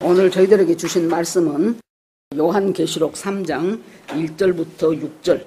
오늘 저희들에게 주신 말씀은 요한계시록 3장 1절부터 6절,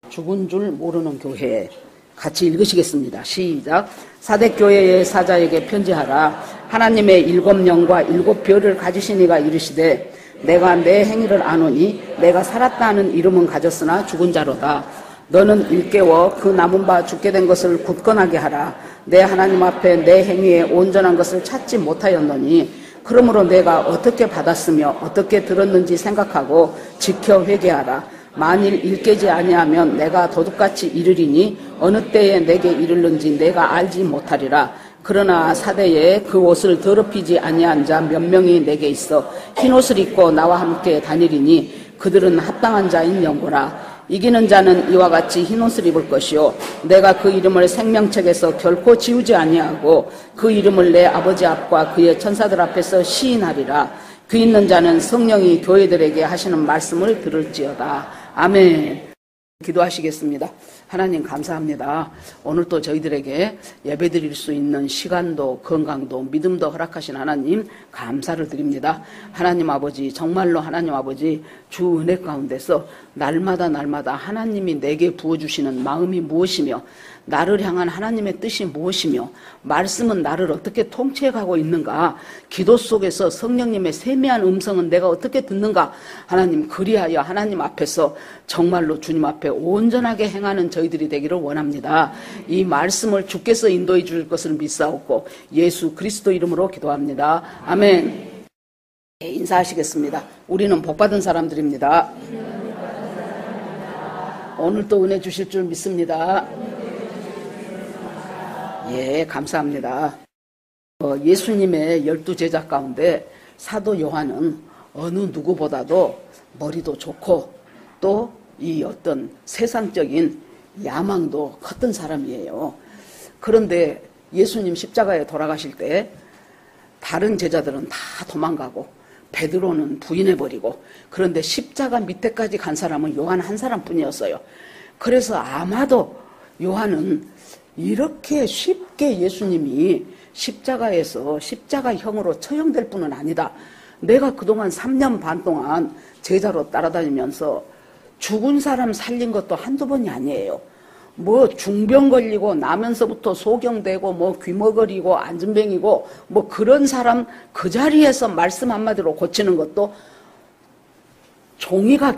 죽은 줄 모르는 교회. 같이 읽으시겠습니다. 시작. 사대교회의 사자에게 편지하라. 하나님의 7영과 7별을 가지신 이가 이르시되, 내가 내 행위를 아노니 내가 살았다 하는 이름은 가졌으나 죽은 자로다. 너는 일깨워 그 남은 바 죽게 된 것을 굳건하게 하라. 내 하나님 앞에 내 행위에 온전한 것을 찾지 못하였노니, 그러므로 내가 어떻게 받았으며 어떻게 들었는지 생각하고 지켜 회개하라. 만일 일깨지 아니하면 내가 도둑같이 이르리니 어느 때에 내게 이르는지 내가 알지 못하리라. 그러나 사대에 그 옷을 더럽히지 아니한 자 몇 명이 내게 있어 흰옷을 입고 나와 함께 다니리니 그들은 합당한 자인 영고라. 이기는 자는 이와 같이 흰옷을 입을 것이요, 내가 그 이름을 생명책에서 결코 지우지 아니하고 그 이름을 내 아버지 앞과 그의 천사들 앞에서 시인하리라. 귀 있는 자는 성령이 교회들에게 하시는 말씀을 들을지어다. 아멘. 기도하시겠습니다. 하나님 감사합니다. 오늘 또 저희들에게 예배드릴 수 있는 시간도 건강도 믿음도 허락하신 하나님 감사를 드립니다. 하나님 아버지, 정말로 하나님 아버지, 주 은혜 가운데서 날마다 하나님이 내게 부어주시는 마음이 무엇이며 나를 향한 하나님의 뜻이 무엇이며 말씀은 나를 어떻게 통치해가고 있는가, 기도 속에서 성령님의 세미한 음성은 내가 어떻게 듣는가, 하나님 그리하여 하나님 앞에서 정말로 주님 앞에 온전하게 행하는 저희들이 되기를 원합니다. 이 말씀을 주께서 인도해 줄 것을 믿사옵고 예수 그리스도 이름으로 기도합니다. 아멘. 인사하시겠습니다. 우리는 복받은 사람들입니다. 오늘 또 은혜 주실 줄 믿습니다. 예, 감사합니다. 예수님의 12제자 가운데 사도 요한은 어느 누구보다도 머리도 좋고 또 이 어떤 세상적인 야망도 컸던 사람이에요. 그런데 예수님 십자가에 돌아가실 때 다른 제자들은 다 도망가고 베드로는 부인해버리고, 그런데 십자가 밑에까지 간 사람은 요한 한 사람뿐이었어요. 그래서 아마도 요한은 이렇게 쉽게 예수님이 십자가에서 십자가형으로 처형될 뿐은 아니다. 내가 그동안 3년 반 동안 제자로 따라다니면서 죽은 사람 살린 것도 한두 번이 아니에요. 뭐 중병 걸리고 나면서부터 소경되고 뭐 귀머거리고 안진뱅이고 뭐 그런 사람 그 자리에서 말씀 한마디로 고치는 것도 종이가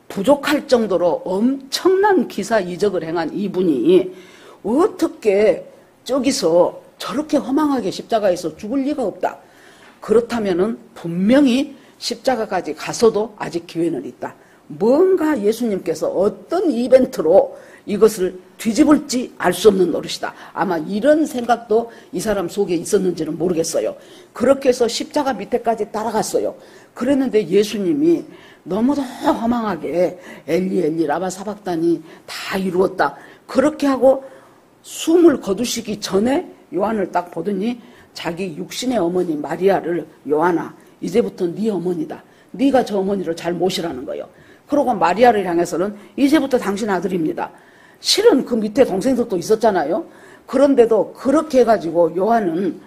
부족할 정도로 엄청난 기사 이적을 행한 이분이 어떻게 저기서 저렇게 허망하게 십자가에서 죽을 리가 없다. 그렇다면은 분명히 십자가까지 가서도 아직 기회는 있다. 뭔가 예수님께서 어떤 이벤트로 이것을 뒤집을지 알 수 없는 노릇이다. 아마 이런 생각도 이 사람 속에 있었는지는 모르겠어요. 그렇게 해서 십자가 밑에까지 따라갔어요. 그랬는데 예수님이 너무도 허망하게 엘리 엘리 라마 사박단이 다 이루었다. 그렇게 하고 숨을 거두시기 전에 요한을 딱 보더니 자기 육신의 어머니 마리아를, 요한아, 이제부터 네 어머니다. 네가 저 어머니를 잘 모시라는 거예요. 그러고 마리아를 향해서는 이제부터 당신 아들입니다. 실은 그 밑에 동생들도 있었잖아요. 그런데도 그렇게 해가지고 요한은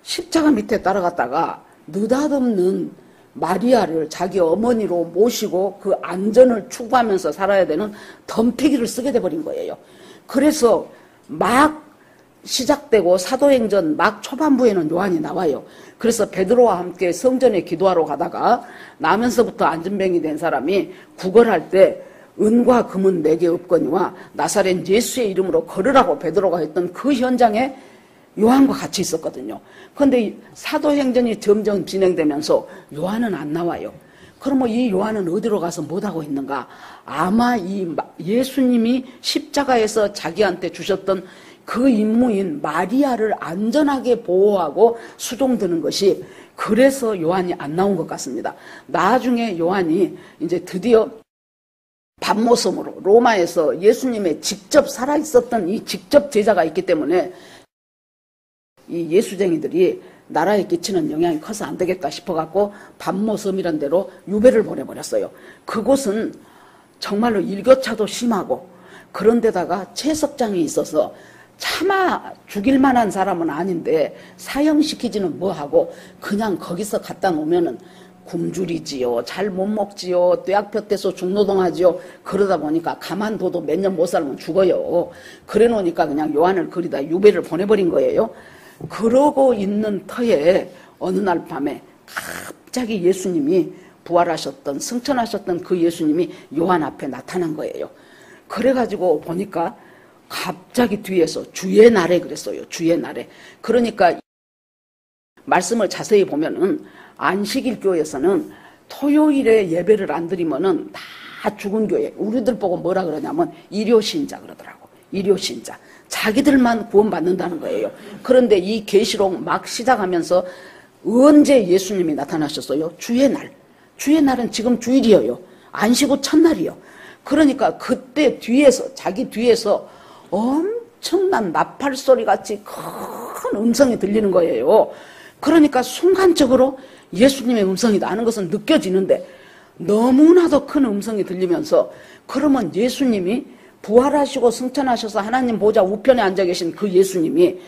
십자가 밑에 따라갔다가 느닷없는 마리아를 자기 어머니로 모시고 그 안전을 추구하면서 살아야 되는 덤태기를 쓰게 돼버린 거예요. 그래서 막 시작되고 사도행전 막 초반부에는 요한이 나와요. 그래서 베드로와 함께 성전에 기도하러 가다가 나면서부터 안진뱅이 된 사람이 구걸할 때 은과 금은 내게 없거니와 나사렛 예수의 이름으로 걸으라고 베드로가 했던 그 현장에 요한과 같이 있었거든요. 그런데 사도행전이 점점 진행되면서 요한은 안 나와요. 그러면 이 요한은 어디로 가서 못하고 있는가? 아마 이 예수님이 십자가에서 자기한테 주셨던 그 임무인 마리아를 안전하게 보호하고 수종드는 것이, 그래서 요한이 안 나온 것 같습니다. 나중에 요한이 이제 드디어 밤모섬으로 로마에서 예수님의 직접 살아있었던 이 직접 제자가 있기 때문에 이 예수쟁이들이 나라에 끼치는 영향이 커서 안 되겠다 싶어갖고 밤모섬이란 데로 유배를 보내버렸어요. 그곳은 정말로 일교차도 심하고 그런 데다가 채석장이 있어서 차마 죽일 만한 사람은 아닌데 사형시키지는 뭐하고 그냥 거기서 갖다 놓으면은 굶주리지요. 잘 못 먹지요. 뙤약볕에서 중노동하지요. 그러다 보니까 가만둬도 몇 년 못 살면 죽어요. 그래 놓으니까 그냥 요한을 그리다 유배를 보내버린 거예요. 그러고 있는 터에 어느 날 밤에 갑자기 예수님이 부활하셨던 승천하셨던 그 예수님이 요한 앞에 나타난 거예요. 그래가지고 보니까 갑자기 뒤에서 주의 날에 그랬어요. 주의 날에. 그러니까 말씀을 자세히 보면은 안식일 교회에서는 토요일에 예배를 안 드리면은 다 죽은 교회. 우리들 보고 뭐라 그러냐면 일요신자 그러더라고. 일요신자. 자기들만 구원받는다는 거예요. 그런데 이 계시록 막 시작하면서 언제 예수님이 나타나셨어요? 주의 날. 주의 날은 지금 주일이에요. 안식 후 첫날이요. 그러니까 그때 뒤에서 자기 뒤에서 엄청난 나팔 소리 같이 큰 음성이 들리는 거예요. 그러니까 순간적으로 예수님의 음성이 나는 것은 느껴지는데 너무나도 큰 음성이 들리면서 그러면 예수님이 부활하시고 승천하셔서 하나님 보좌 우편에 앉아 계신 그 예수님이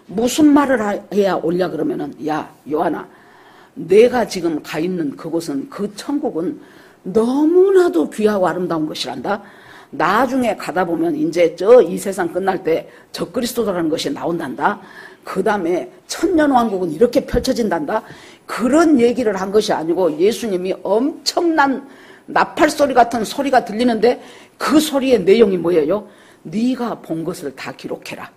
무슨 말을 해야 올냐 그러면은 야 요한아 내가 지금 가 있는 그곳은 그 천국은 너무나도 귀하고 아름다운 것이란다. 나중에 가다 보면 이제 이 세상 끝날 때 적그리스도라는 것이 나온단다. 그 다음에 천년왕국은 이렇게 펼쳐진단다. 그런 얘기를 한 것이 아니고 예수님이 엄청난 나팔소리 같은 소리가 들리는데 그 소리의 내용이 뭐예요? 네가 본 것을 다 기록해라.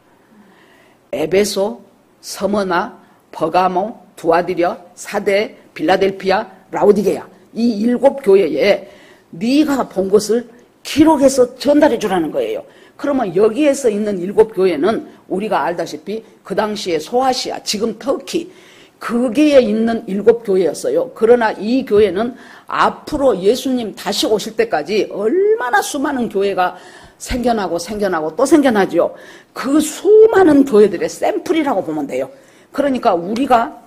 에베소, 서머나, 버가모, 두아디려, 사대, 빌라델피아, 라오디게야 이 7교회에 네가 본 것을 기록해서 전달해 주라는 거예요. 그러면 여기에서 있는 7교회는 우리가 알다시피 그 당시에 소아시아, 지금 터키 거기에 있는 7교회였어요. 그러나 이 교회는 앞으로 예수님 다시 오실 때까지 얼마나 수많은 교회가 생겨나고 또 생겨나죠. 그 수많은 교회들의 샘플이라고 보면 돼요. 그러니까 우리가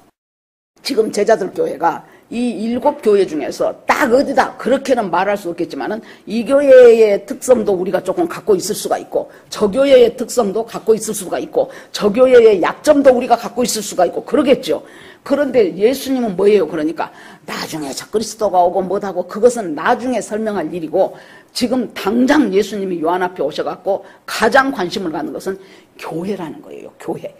지금 제자들 교회가 이 7교회 중에서 딱 어디다 그렇게는 말할 수 없겠지만은 이 교회의 특성도 우리가 조금 갖고 있을 수가 있고 저 교회의 특성도 갖고 있을 수가 있고 저 교회의 약점도 우리가 갖고 있을 수가 있고 그러겠죠. 그런데 예수님은 뭐예요? 그러니까 나중에 적그리스도가 오고 뭐하고 그것은 나중에 설명할 일이고 지금 당장 예수님이 요한 앞에 오셔갖고 가장 관심을 갖는 것은 교회라는 거예요. 교회.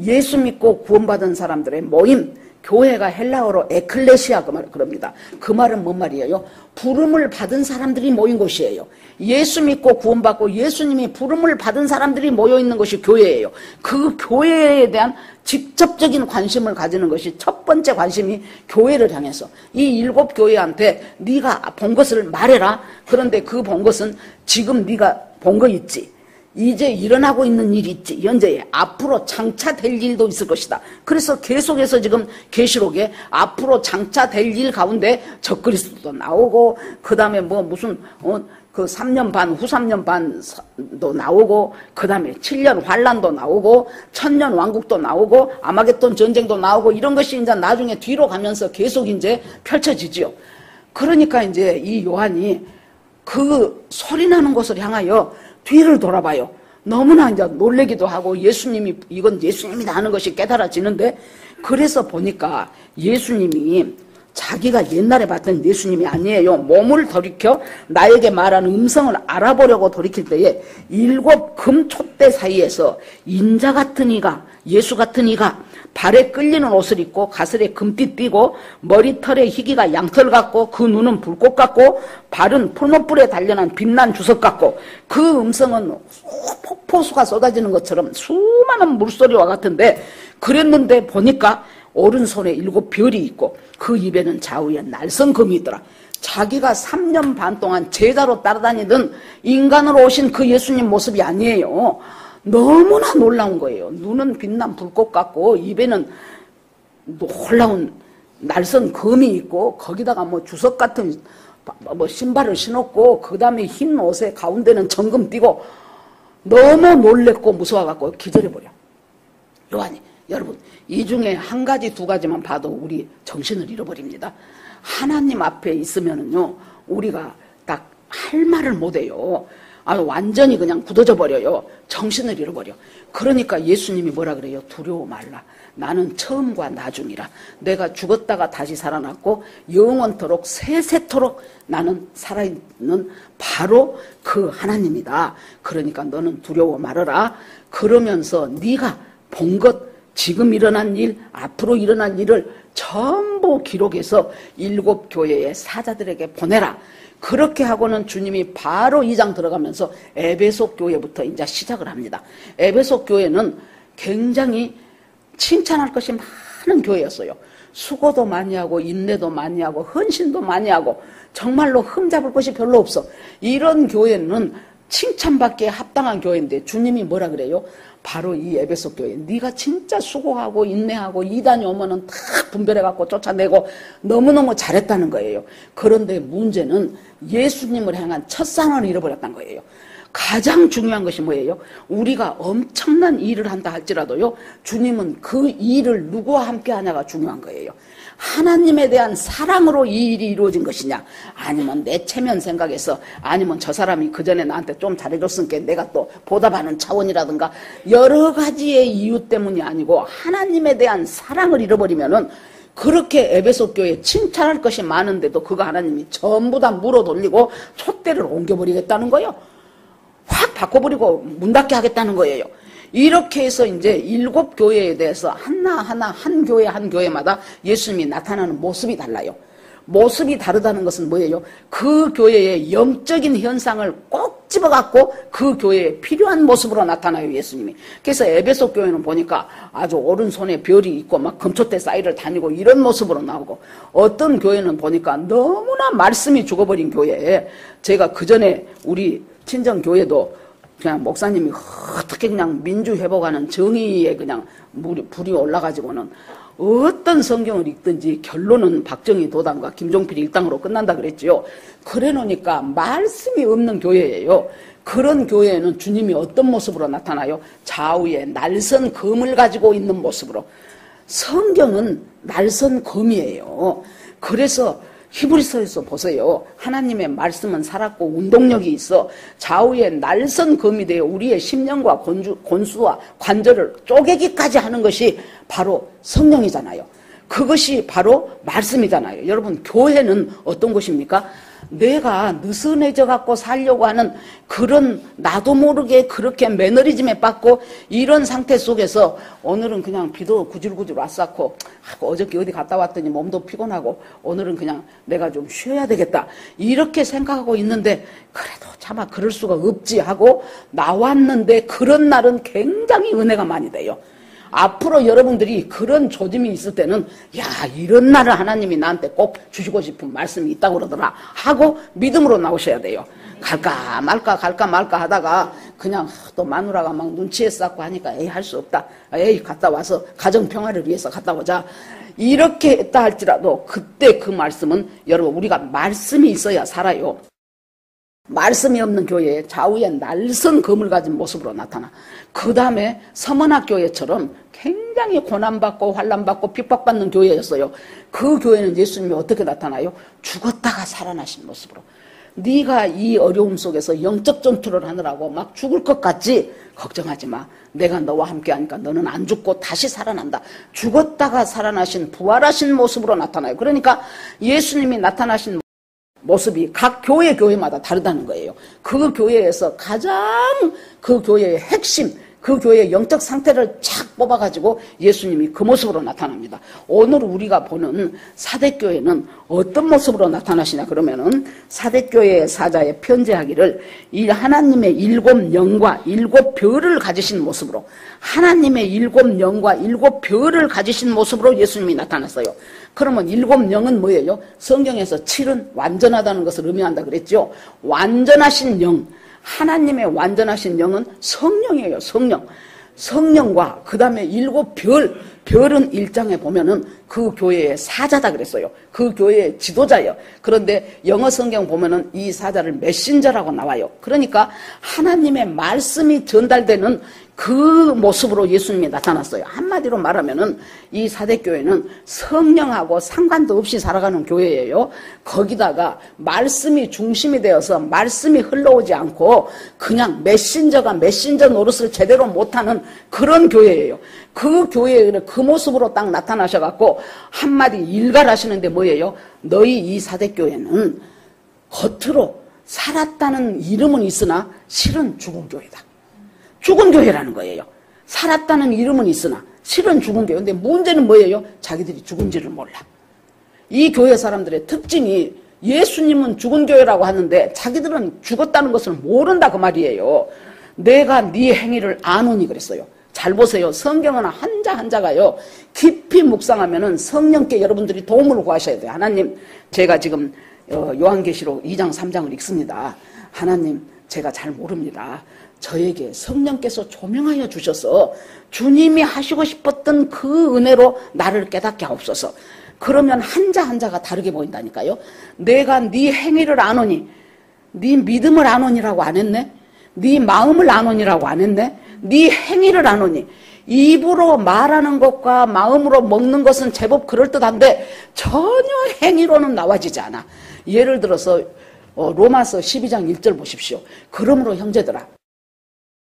예수 믿고 구원받은 사람들의 모임. 교회가 헬라어로 에클레시아 그럽니다. 그 말은 뭔 말이에요? 부름을 받은 사람들이 모인 곳이에요. 예수 믿고 구원받고 예수님이 부름을 받은 사람들이 모여있는 것이 교회예요. 그 교회에 대한 직접적인 관심을 가지는 것이 첫 번째 관심이 교회를 향해서 이 7교회한테 네가 본 것을 말해라. 그런데 그 본 것은 지금 네가 본 거 있지. 이제 일어나고 있는 일이 있지. 현재 앞으로 장차될 일도 있을 것이다. 그래서 계속해서 지금 계시록에 앞으로 장차될 일 가운데 적그리스도도 나오고 그 다음에 뭐 무슨 그 3년 반 후 3년 반도 나오고 그 다음에 7년 환란도 나오고 천년 왕국도 나오고 아마겟돈 전쟁도 나오고 이런 것이 이제 나중에 뒤로 가면서 계속 이제 펼쳐지지요. 그러니까 이제 이 요한이 그 소리 나는 곳을 향하여 뒤를 돌아봐요. 너무나 이제 놀래기도 하고 예수님이 이건 예수님이다 하는 것이 깨달아지는데 그래서 보니까 예수님이 자기가 옛날에 봤던 예수님이 아니에요. 몸을 돌이켜 나에게 말하는 음성을 알아보려고 돌이킬 때에 7 금촛대 사이에서 인자 같은 이가 예수 같은 이가 발에 끌리는 옷을 입고 가슬에 금띠 띠고 머리털에 희기가 양털 같고 그 눈은 불꽃 같고 발은 풀무불에 단련한 빛난 주석 같고 그 음성은 폭포수가 쏟아지는 것처럼 수많은 물소리와 같은데 그랬는데 보니까 오른손에 7 별이 있고 그 입에는 좌우에 날성금이 있더라. 자기가 3년 반 동안 제자로 따라다니던 인간으로 오신 그 예수님 모습이 아니에요. 너무나 놀라운 거예요. 눈은 빛난 불꽃 같고 입에는 놀라운 날선 금이 있고 거기다가 뭐 주석 같은 뭐 신발을 신었고 그 다음에 흰 옷에 가운데는 정금 띠고 너무 놀랬고 무서워갖고 기절해버려. 요한이 여러분 이 중에 한 가지 두 가지만 봐도 우리 정신을 잃어버립니다. 하나님 앞에 있으면은요 우리가 딱 할 말을 못해요. 완전히 그냥 굳어져 버려요. 정신을 잃어버려. 그러니까 예수님이 뭐라 그래요? 두려워 말라. 나는 처음과 나중이라. 내가 죽었다가 다시 살아났고 영원토록 세세토록 나는 살아있는 바로 그 하나님이다. 그러니까 너는 두려워 말아라. 그러면서 네가 본 것, 지금 일어난 일, 앞으로 일어날 일을 전부 기록해서 7 교회의 사자들에게 보내라. 그렇게 하고는 주님이 바로 2장 들어가면서 에베소 교회부터 이제 시작을 합니다. 에베소 교회는 굉장히 칭찬할 것이 많은 교회였어요. 수고도 많이 하고 인내도 많이 하고 헌신도 많이 하고 정말로 흠잡을 것이 별로 없어. 이런 교회는 칭찬받기에 합당한 교회인데 주님이 뭐라 그래요? 바로 이 에베소 교회, 네가 진짜 수고하고 인내하고 이단이 오면은 다 분별해갖고 쫓아내고 너무너무 잘했다는 거예요. 그런데 문제는 예수님을 향한 첫상을 잃어버렸다는 거예요. 가장 중요한 것이 뭐예요? 우리가 엄청난 일을 한다 할지라도요, 주님은 그 일을 누구와 함께 하냐가 중요한 거예요. 하나님에 대한 사랑으로 이 일이 이루어진 것이냐, 아니면 내 체면 생각에서, 아니면 저 사람이 그 전에 나한테 좀 잘해줬으니까 내가 또 보답하는 차원이라든가 여러 가지의 이유 때문이 아니고 하나님에 대한 사랑을 잃어버리면은 그렇게 에베소 교회에 칭찬할 것이 많은데도 그거 하나님이 전부 다 물어 돌리고 촛대를 옮겨버리겠다는 거예요. 확 바꿔버리고 문 닫게 하겠다는 거예요. 이렇게 해서 이제 7 교회에 대해서 하나하나 한 교회 한 교회마다 예수님이 나타나는 모습이 달라요. 모습이 다르다는 것은 뭐예요? 그 교회의 영적인 현상을 꼭 집어갖고 그 교회에 필요한 모습으로 나타나요, 예수님이. 그래서 에베소 교회는 보니까 아주 오른손에 별이 있고 막 금초대 사이를 다니고 이런 모습으로 나오고, 어떤 교회는 보니까 너무나 말씀이 죽어버린 교회에, 제가 그 전에 우리 친정교회도 그냥 목사님이 어떻게 그냥 민주회복하는 정의에 그냥 불이 올라가지고는 어떤 성경을 읽든지 결론은 박정희 도당과 김종필 일당으로 끝난다 그랬지요. 그래 놓으니까 말씀이 없는 교회예요. 그런 교회에는 주님이 어떤 모습으로 나타나요? 좌우에 날선 검을 가지고 있는 모습으로. 성경은 날선 검이에요. 그래서 히브리서에서 보세요. 하나님의 말씀은 살았고 운동력이 있어 좌우에 날선 검이 되어 우리의 심령과 권수와 관절을 쪼개기까지 하는 것이 바로 성령이잖아요. 그것이 바로 말씀이잖아요. 여러분, 교회는 어떤 것입니까? 내가 느슨해져 갖고 살려고 하는 그런 나도 모르게 그렇게 매너리즘에 빠고 이런 상태 속에서 오늘은 그냥 비도 구질구질 왔었고 어저께 어디 갔다 왔더니 몸도 피곤하고 오늘은 그냥 내가 좀 쉬어야 되겠다 이렇게 생각하고 있는데, 그래도 차마 그럴 수가 없지 하고 나왔는데 그런 날은 굉장히 은혜가 많이 돼요. 앞으로 여러분들이 그런 조짐이 있을 때는 야, 이런 날을 하나님이 나한테 꼭 주시고 싶은 말씀이 있다고 그러더라 하고 믿음으로 나오셔야 돼요. 갈까 말까 갈까 말까 하다가 그냥 또 마누라가 막 눈치에 쌓고 하니까 에이, 할 수 없다, 에이, 갔다 와서 가정 평화를 위해서 갔다 오자 이렇게 했다 할지라도 그때 그 말씀은, 여러분, 우리가 말씀이 있어야 살아요. 말씀이 없는 교회에 좌우에 날선 검을 가진 모습으로 나타나. 그 다음에 서문학 교회처럼 굉장히 고난받고 환난받고 핍박받는 교회였어요. 그 교회는 예수님이 어떻게 나타나요? 죽었다가 살아나신 모습으로. 네가 이 어려움 속에서 영적 전투를 하느라고 막 죽을 것 같지? 걱정하지 마. 내가 너와 함께 하니까 너는 안 죽고 다시 살아난다. 죽었다가 살아나신 부활하신 모습으로 나타나요. 그러니까 예수님이 나타나신 모습이 각 교회마다 다르다는 거예요. 그 교회에서 가장 그 교회의 핵심, 그 교회의 영적 상태를 착 뽑아가지고 예수님이 그 모습으로 나타납니다. 오늘 우리가 보는 사대교회는 어떤 모습으로 나타나시냐 그러면은, 사대교회의 사자에 편지하기를 이 하나님의 7 영과 7 별을 가지신 모습으로, 하나님의 7 영과 7 별을 가지신 모습으로 예수님이 나타났어요. 그러면 7 영은 뭐예요? 성경에서 7은 완전하다는 것을 의미한다 그랬죠. 완전하신 영, 하나님의 완전하신 영은 성령이에요. 성령. 성령과 그 다음에 7 별, 별은 1장에 보면은 그 교회의 사자다 그랬어요. 그 교회의 지도자예요. 그런데 영어 성경 보면은 이 사자를 메신저라고 나와요. 그러니까 하나님의 말씀이 전달되는 그 모습으로 예수님이 나타났어요. 한마디로 말하면은 이 사대교회는 성령하고 상관도 없이 살아가는 교회예요. 거기다가 말씀이 중심이 되어서 말씀이 흘러오지 않고 그냥 메신저가 메신저 노릇을 제대로 못하는 그런 교회예요. 그 교회의 그 모습으로 딱 나타나셔갖고 한마디 일갈하시는데 뭐예요? 너희 이 사대교회는 겉으로 살았다는 이름은 있으나 실은 죽은 교회다. 죽은 교회라는 거예요. 살았다는 이름은 있으나 실은 죽은 교회. 근데 문제는 뭐예요? 자기들이 죽은지를 몰라. 이 교회 사람들의 특징이 예수님은 죽은 교회라고 하는데 자기들은 죽었다는 것을 모른다 그 말이에요. 내가 네 행위를 아노니 그랬어요. 잘 보세요. 성경은 한자 한자가요. 깊이 묵상하면은 성령께 여러분들이 도움을 구하셔야 돼요. 하나님, 제가 지금 요한계시록 2장 3장을 읽습니다. 하나님, 제가 잘 모릅니다. 저에게 성령께서 조명하여 주셔서 주님이 하시고 싶었던 그 은혜로 나를 깨닫게 하옵소서. 그러면 한자 한자가 다르게 보인다니까요. 내가 네 행위를 아노니, 네 믿음을 아노니라고 안 했네? 네 마음을 아노니라고 안 했네? 네 행위를 아노니. 입으로 말하는 것과 마음으로 먹는 것은 제법 그럴듯한데 전혀 행위로는 나와지지 않아. 예를 들어서 로마서 12장 1절 보십시오. 그러므로 형제들아,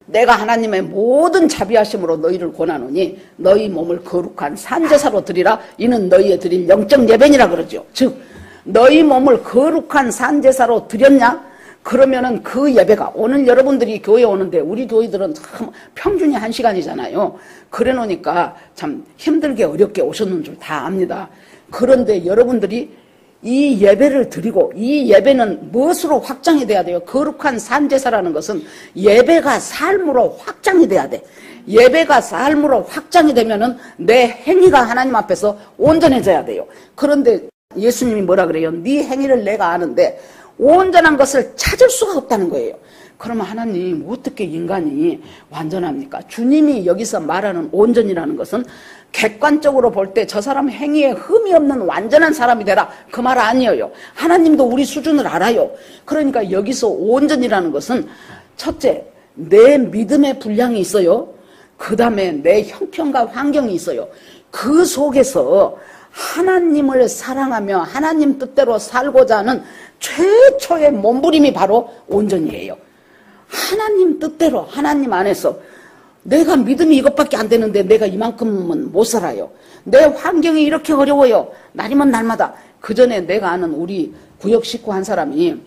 내가 하나님의 모든 자비하심으로 너희를 권하노니 너희 몸을 거룩한 산제사로 드리라. 이는 너희의 드릴 영적 예배니라 그러죠. 즉 너희 몸을 거룩한 산제사로 드렸냐? 그러면은 그 예배가, 오늘 여러분들이 교회 오는데 우리 교회들은 참 평균이 1시간이잖아요. 그래 놓으니까 참 힘들게 어렵게 오셨는 줄 다 압니다. 그런데 여러분들이 이 예배를 드리고, 이 예배는 무엇으로 확장이 돼야 돼요? 거룩한 산제사라는 것은 예배가 삶으로 확장이 돼야 돼. 예배가 삶으로 확장이 되면은 내 행위가 하나님 앞에서 온전해져야 돼요. 그런데 예수님이 뭐라 그래요? 네 행위를 내가 아는데 온전한 것을 찾을 수가 없다는 거예요. 그러면 하나님, 어떻게 인간이 완전합니까? 주님이 여기서 말하는 온전이라는 것은 객관적으로 볼 때 저 사람 행위에 흠이 없는 완전한 사람이 되라, 그 말 아니에요. 하나님도 우리 수준을 알아요. 그러니까 여기서 온전이라는 것은 첫째, 내 믿음의 분량이 있어요. 그 다음에 내 형편과 환경이 있어요. 그 속에서 하나님을 사랑하며 하나님 뜻대로 살고자 하는 최초의 몸부림이 바로 온전이에요. 하나님 뜻대로, 하나님 안에서 내가 믿음이 이것밖에 안 되는데 내가 이만큼은 못 살아요. 내 환경이 이렇게 어려워요. 날이면 날마다. 그 전에 내가 아는 우리 구역 식구 한 사람이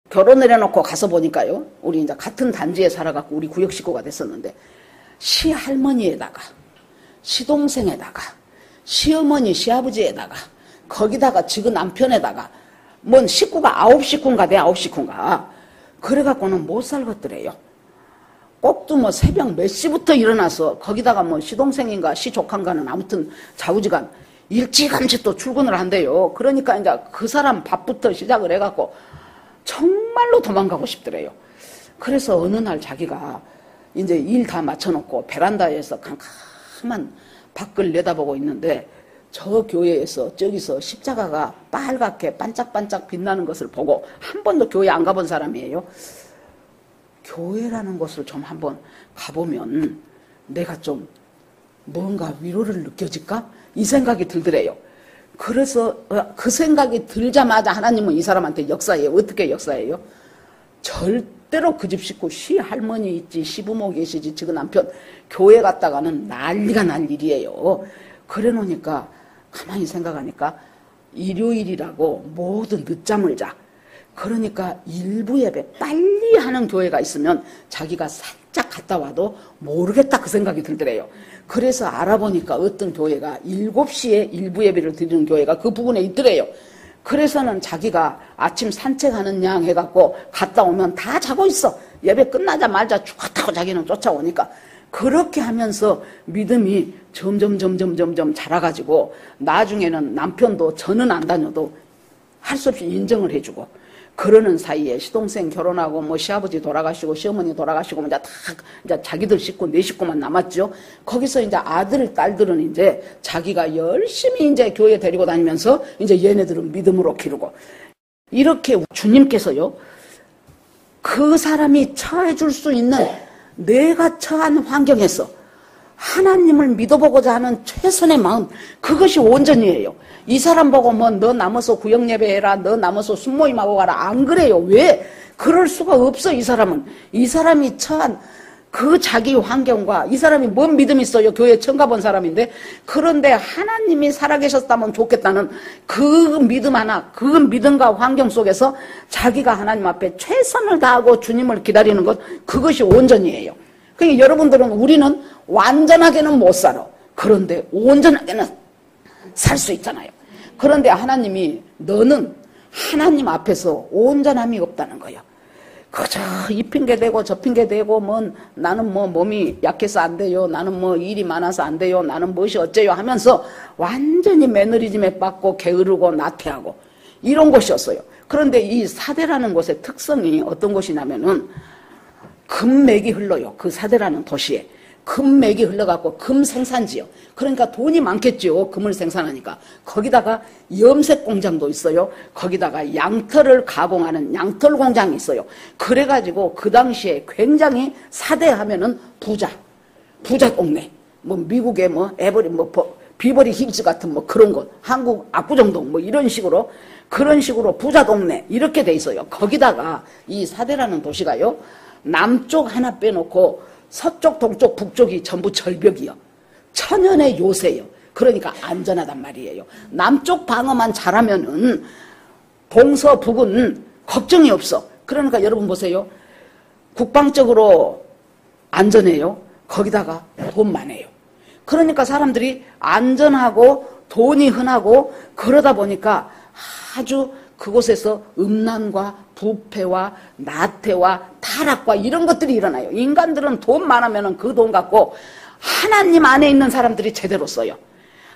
결혼을 해놓고 가서 보니까요. 우리 이제 같은 단지에 살아갖고 우리 구역 식구가 됐었는데 시할머니에다가 시동생에다가 시어머니 시아버지에다가 거기다가 지금 남편에다가 뭔 식구가 9식구인가 내 9식구인가 그래갖고는 못 살겠더래요. 꼭도 뭐 새벽 몇 시부터 일어나서 거기다가 뭐 시동생인가 시조카인가는 아무튼 좌우지간 일찌감치 또 출근을 한대요. 그러니까 이제 그 사람 밥부터 시작을 해갖고 정말로 도망가고 싶더래요. 그래서 어느 날 자기가 이제 일 다 마쳐놓고 베란다에서 캄캄한 밖을 내다보고 있는데 저 교회에서 저기서 십자가가 빨갛게 반짝반짝 빛나는 것을 보고 한 번도 교회 안 가본 사람이에요. 교회라는 곳을 좀 한번 가보면 내가 좀 뭔가 위로를 느껴질까? 이 생각이 들더래요. 그래서 그 생각이 들자마자 하나님은 이 사람한테 역사해요. 어떻게 역사해요? 절대로 그 집 식구 시할머니 있지, 시부모 계시지, 지금 남편 교회 갔다가는 난리가 날 일이에요. 그래 놓으니까 가만히 생각하니까 일요일이라고 모두 늦잠을 자. 그러니까 일부 예배 빨리 하는 교회가 있으면 자기가 살짝 갔다 와도 모르겠다 그 생각이 들더래요. 그래서 알아보니까 어떤 교회가 7시에 일부 예배를 드리는 교회가 그 부근에 있더래요. 그래서는 자기가 아침 산책하는 양 해갖고 갔다 오면 다 자고 있어. 예배 끝나자마자 죽었다고 자기는 쫓아오니까 그렇게 하면서 믿음이 점점 자라가지고 나중에는 남편도 저는 안 다녀도 할 수 없이 인정을 해주고 그러는 사이에 시동생 결혼하고 뭐 시아버지 돌아가시고 시어머니 돌아가시고 이제 다 이제 자기들 식구 네 식구만 남았죠. 거기서 이제 아들 딸들은 이제 자기가 열심히 이제 교회 데리고 다니면서 이제 얘네들은 믿음으로 기르고 이렇게 주님께서요 그 사람이 처해 줄 수 있는 내가 처한 환경에서 하나님을 믿어보고자 하는 최선의 마음 그것이 온전이에요. 이 사람 보고 뭐 너 남아서 구역예배해라 너 남아서 순모임하고 가라 안 그래요. 왜? 그럴 수가 없어. 이 사람이 처한 그 자기 환경과 이 사람이 뭔 믿음이 있어요. 교회 처음 가본 사람인데 그런데 하나님이 살아계셨다면 좋겠다는 그 믿음 하나 그 믿음과 환경 속에서 자기가 하나님 앞에 최선을 다하고 주님을 기다리는 것 그것이 온전이에요. 그러니까 여러분들은 우리는 완전하게는 못 살아. 그런데 온전하게는 살 수 있잖아요. 그런데 하나님이 너는 하나님 앞에서 온전함이 없다는 거예요. 그저 이 핑계 대고 저 핑계 대고 뭐 나는 뭐 몸이 약해서 안 돼요. 나는 뭐 일이 많아서 안 돼요. 나는 무엇이 어째요 하면서 완전히 매너리즘에 빠고 게으르고 나태하고 이런 곳이었어요. 그런데 이 사대라는 곳의 특성이 어떤 곳이냐면은 금맥이 흘러요. 그 사대라는 도시에 금맥이 흘러갖고 금 생산지요. 그러니까 돈이 많겠죠. 금을 생산하니까. 거기다가 염색 공장도 있어요. 거기다가 양털을 가공하는 양털 공장이 있어요. 그래가지고 그 당시에 굉장히 사대하면은 부자 동네. 뭐 미국의 뭐 에버리 뭐 비버리 힐즈 같은 뭐 그런 것, 한국 압구정동 뭐 이런 식으로 그런 식으로 부자 동네 이렇게 돼 있어요. 거기다가 이 사대라는 도시가요. 남쪽 하나 빼놓고 서쪽, 동쪽, 북쪽이 전부 절벽이요. 천연의 요새요. 그러니까 안전하단 말이에요. 남쪽 방어만 잘하면은 동서북은 걱정이 없어. 그러니까 여러분 보세요. 국방적으로 안전해요. 거기다가 돈 많아요. 그러니까 사람들이 안전하고 돈이 흔하고 그러다 보니까 아주 그곳에서 음란과 부패와 나태와 타락과 이런 것들이 일어나요. 인간들은 돈 많으면 그 돈 갖고 하나님 안에 있는 사람들이 제대로 써요.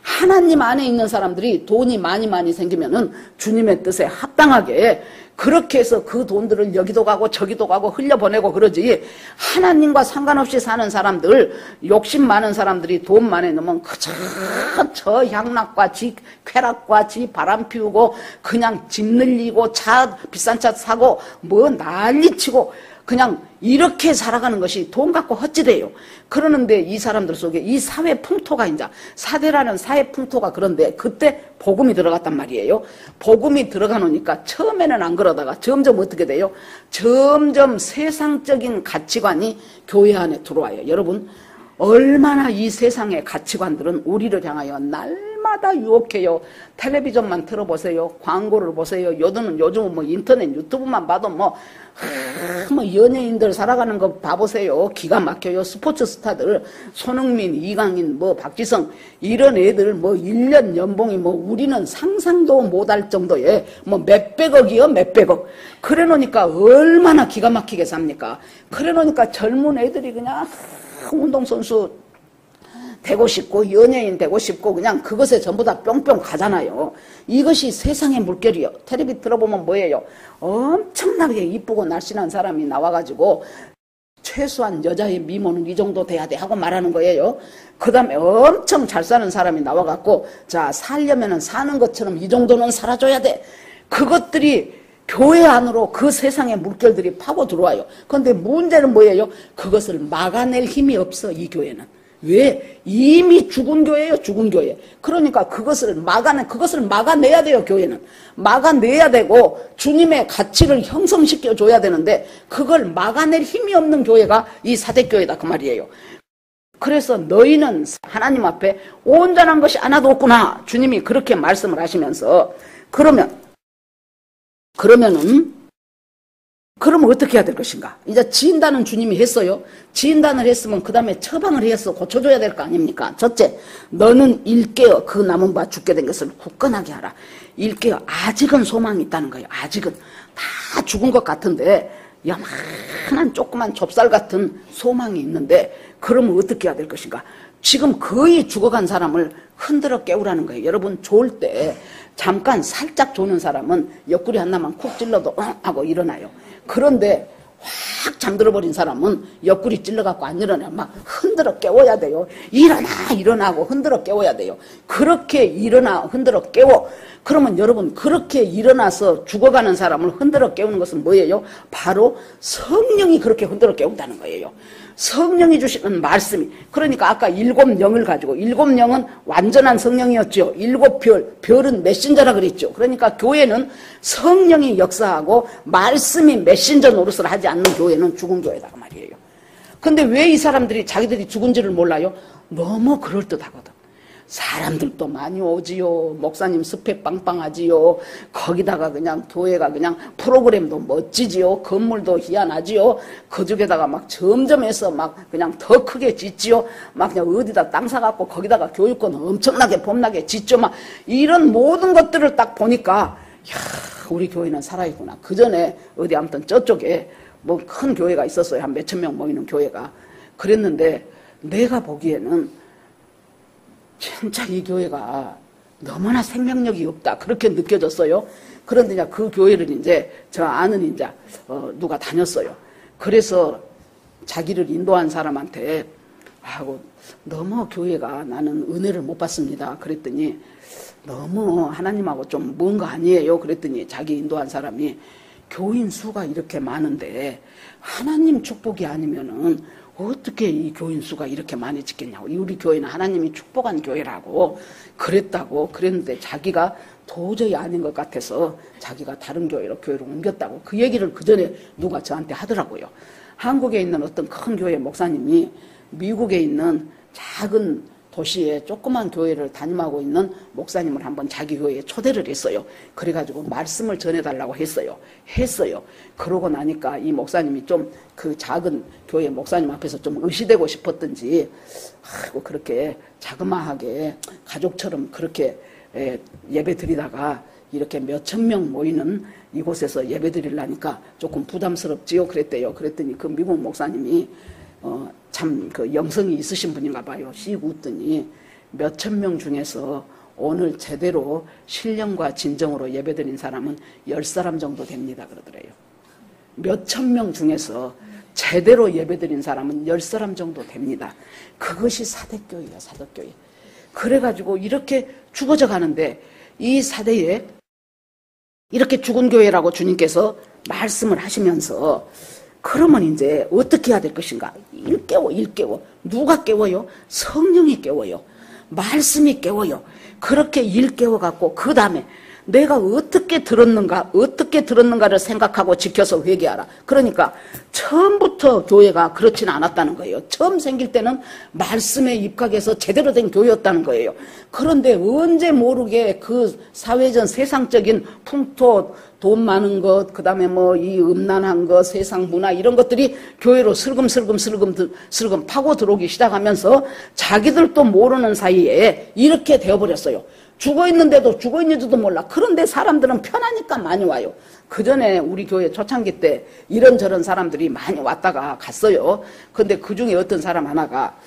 하나님 안에 있는 사람들이 돈이 많이 생기면은 주님의 뜻에 합당하게 그렇게 해서 그 돈들을 여기도 가고 저기도 가고 흘려보내고 그러지 하나님과 상관없이 사는 사람들 욕심 많은 사람들이 돈 많이 넣으면 그저 저 향락과 지 쾌락과 지 바람 피우고 그냥 집 늘리고 차 비싼 차 사고 뭐 난리치고 그냥 이렇게 살아가는 것이 돈 갖고 헛짓해요. 그러는데 이 사람들 속에 이 사회 풍토가 이제 사대라는 사회 풍토가 그런데 그때 복음이 들어갔단 말이에요. 복음이 들어가 놓으니까 처음에는 안 그러다가 점점 어떻게 돼요? 점점 세상적인 가치관이 교회 안에 들어와요. 여러분 얼마나 이 세상의 가치관들은 우리를 향하여 날마다 유혹해요. 텔레비전만 틀어보세요. 광고를 보세요. 요즘은 뭐 인터넷 유튜브만 봐도 뭐 연예인들 살아가는 거 봐보세요. 기가 막혀요. 스포츠 스타들 손흥민, 이강인, 뭐 박지성 이런 애들 뭐 1년 연봉이 뭐 우리는 상상도 못할 정도의 뭐 몇백억이요 몇백억. 그래 놓으니까 얼마나 기가 막히게 삽니까? 그래 놓으니까 젊은 애들이 그냥 운동선수 되고 싶고 연예인 되고 싶고 그냥 그것에 전부 다 뿅뿅 가잖아요. 이것이 세상의 물결이요. 텔레비 들어보면 뭐예요? 엄청나게 이쁘고 날씬한 사람이 나와가지고 최소한 여자의 미모는 이 정도 돼야 돼 하고 말하는 거예요. 그 다음에 엄청 잘 사는 사람이 나와갖고 자 살려면은 사는 것처럼 이 정도는 살아줘야 돼. 그것들이 교회 안으로 그 세상의 물결들이 파고 들어와요. 그런데 문제는 뭐예요? 그것을 막아낼 힘이 없어 이 교회는. 왜? 이미 죽은 교회예요, 죽은 교회. 그러니까 그것을 막아내야 돼요, 교회는. 막아내야 되고, 주님의 가치를 형성시켜 줘야 되는데, 그걸 막아낼 힘이 없는 교회가 이 사대교회다, 그 말이에요. 그래서 너희는 하나님 앞에 온전한 것이 하나도 없구나. 주님이 그렇게 말씀을 하시면서, 그러면 어떻게 해야 될 것인가? 이제 지인단은 주님이 했어요. 지인단을 했으면 그 다음에 처방을 해서 고쳐줘야 될 거 아닙니까? 첫째, 너는 일깨어 그 남은 바 죽게 된 것을 굳건하게 하라. 일깨어 아직은 소망이 있다는 거예요. 아직은 다 죽은 것 같은데 야만한 조그만 좁쌀 같은 소망이 있는데 그러면 어떻게 해야 될 것인가? 지금 거의 죽어간 사람을 흔들어 깨우라는 거예요. 여러분 좋을 때 잠깐 살짝 조는 사람은 옆구리 하나만 쿡 찔러도 하고 일어나요. 그런데 확 잠들어버린 사람은 옆구리 찔러갖고 안 일어나요. 막 흔들어 깨워야 돼요. 일어나고 흔들어 깨워야 돼요. 그렇게 일어나 흔들어 깨워. 그러면 여러분, 그렇게 일어나서 죽어가는 사람을 흔들어 깨우는 것은 뭐예요? 바로 성령이 그렇게 흔들어 깨운다는 거예요. 성령이 주시는 말씀이. 그러니까 아까 7영을 가지고, 7영은 완전한 성령이었죠. 7별, 별은 메신저라 그랬죠. 그러니까 교회는 성령이 역사하고 말씀이 메신저 노릇을 하지 않는 교회는 죽은 교회다 그 말이에요. 근데 왜 이 사람들이 자기들이 죽은지를 몰라요? 너무 그럴듯하거든. 사람들도 많이 오지요. 목사님 스펙 빵빵하지요. 거기다가 그냥 교회가 그냥 프로그램도 멋지지요. 건물도 희한하지요. 그 중에다가 막 점점 해서 막 그냥 더 크게 짓지요. 막 그냥 어디다 땅 사갖고 거기다가 교육권 엄청나게 봄나게 짓죠. 막 이런 모든 것들을 딱 보니까 야, 우리 교회는 살아있구나. 그 전에 어디 아무튼 저쪽에 뭐 큰 교회가 있었어요. 한 몇천 명 모이는 교회가. 그랬는데 내가 보기에는 진짜 이 교회가 너무나 생명력이 없다. 그렇게 느껴졌어요. 그런데 이제 그 교회를 이제 저 아는 이제 누가 다녔어요. 그래서 자기를 인도한 사람한테 하고 너무 교회가 나는 은혜를 못 받습니다. 그랬더니 너무 하나님하고 좀 먼 거 아니에요? 그랬더니 자기 인도한 사람이 교인 수가 이렇게 많은데 하나님 축복이 아니면은 어떻게 이 교인 수가 이렇게 많이 짓겠냐고. 우리 교회는 하나님이 축복한 교회라고 그랬다고. 그랬는데 자기가 도저히 아닌 것 같아서 자기가 다른 교회로 옮겼다고. 그 얘기를 그 전에 누가 저한테 하더라고요. 한국에 있는 어떤 큰 교회 목사님이 미국에 있는 작은 도시에 조그만 교회를 담임하고 있는 목사님을 한번 자기 교회에 초대를 했어요. 그래가지고 말씀을 전해달라고 했어요. 그러고 나니까 이 목사님이 좀 그 작은 교회 목사님 앞에서 좀 의시되고 싶었던지, 아이고, 그렇게 자그마하게 가족처럼 그렇게 예배 드리다가 이렇게 몇천 명 모이는 이곳에서 예배 드리려니까 조금 부담스럽지요. 그랬대요. 그랬더니 그 미국 목사님이 참 그 영성이 있으신 분인가 봐요. 씩 웃더니 몇천 명 중에서 오늘 제대로 신령과 진정으로 예배드린 사람은 10사람 정도 됩니다. 그러더래요. 몇천 명 중에서 제대로 예배드린 사람은 10사람 정도 됩니다. 그것이 사대교회예요. 사대교회. 그래가지고 이렇게 죽어져 가는데 이 사대에 이렇게 죽은 교회라고 주님께서 말씀을 하시면서 그러면 이제 어떻게 해야 될 것인가? 일 깨워. 누가 깨워요? 성령이 깨워요. 말씀이 깨워요. 그렇게 일 깨워갖고 그 다음에 내가 어떻게 들었는가를 생각하고 지켜서 회개하라. 그러니까 처음부터 교회가 그렇지는 않았다는 거예요. 처음 생길 때는 말씀에 입각해서 제대로 된 교회였다는 거예요. 그런데 언제 모르게 그 사회전 세상적인 풍토, 돈 많은 것, 그 다음에 뭐 이 음란한 것, 세상 문화 이런 것들이 교회로 슬금 파고 들어오기 시작하면서 자기들도 모르는 사이에 이렇게 되어버렸어요. 죽어있는지도 몰라. 그런데 사람들은 편하니까 많이 와요. 그 전에 우리 교회 초창기 때 이런저런 사람들이 많이 왔다가 갔어요. 근데 그 중에 어떤 사람 하나가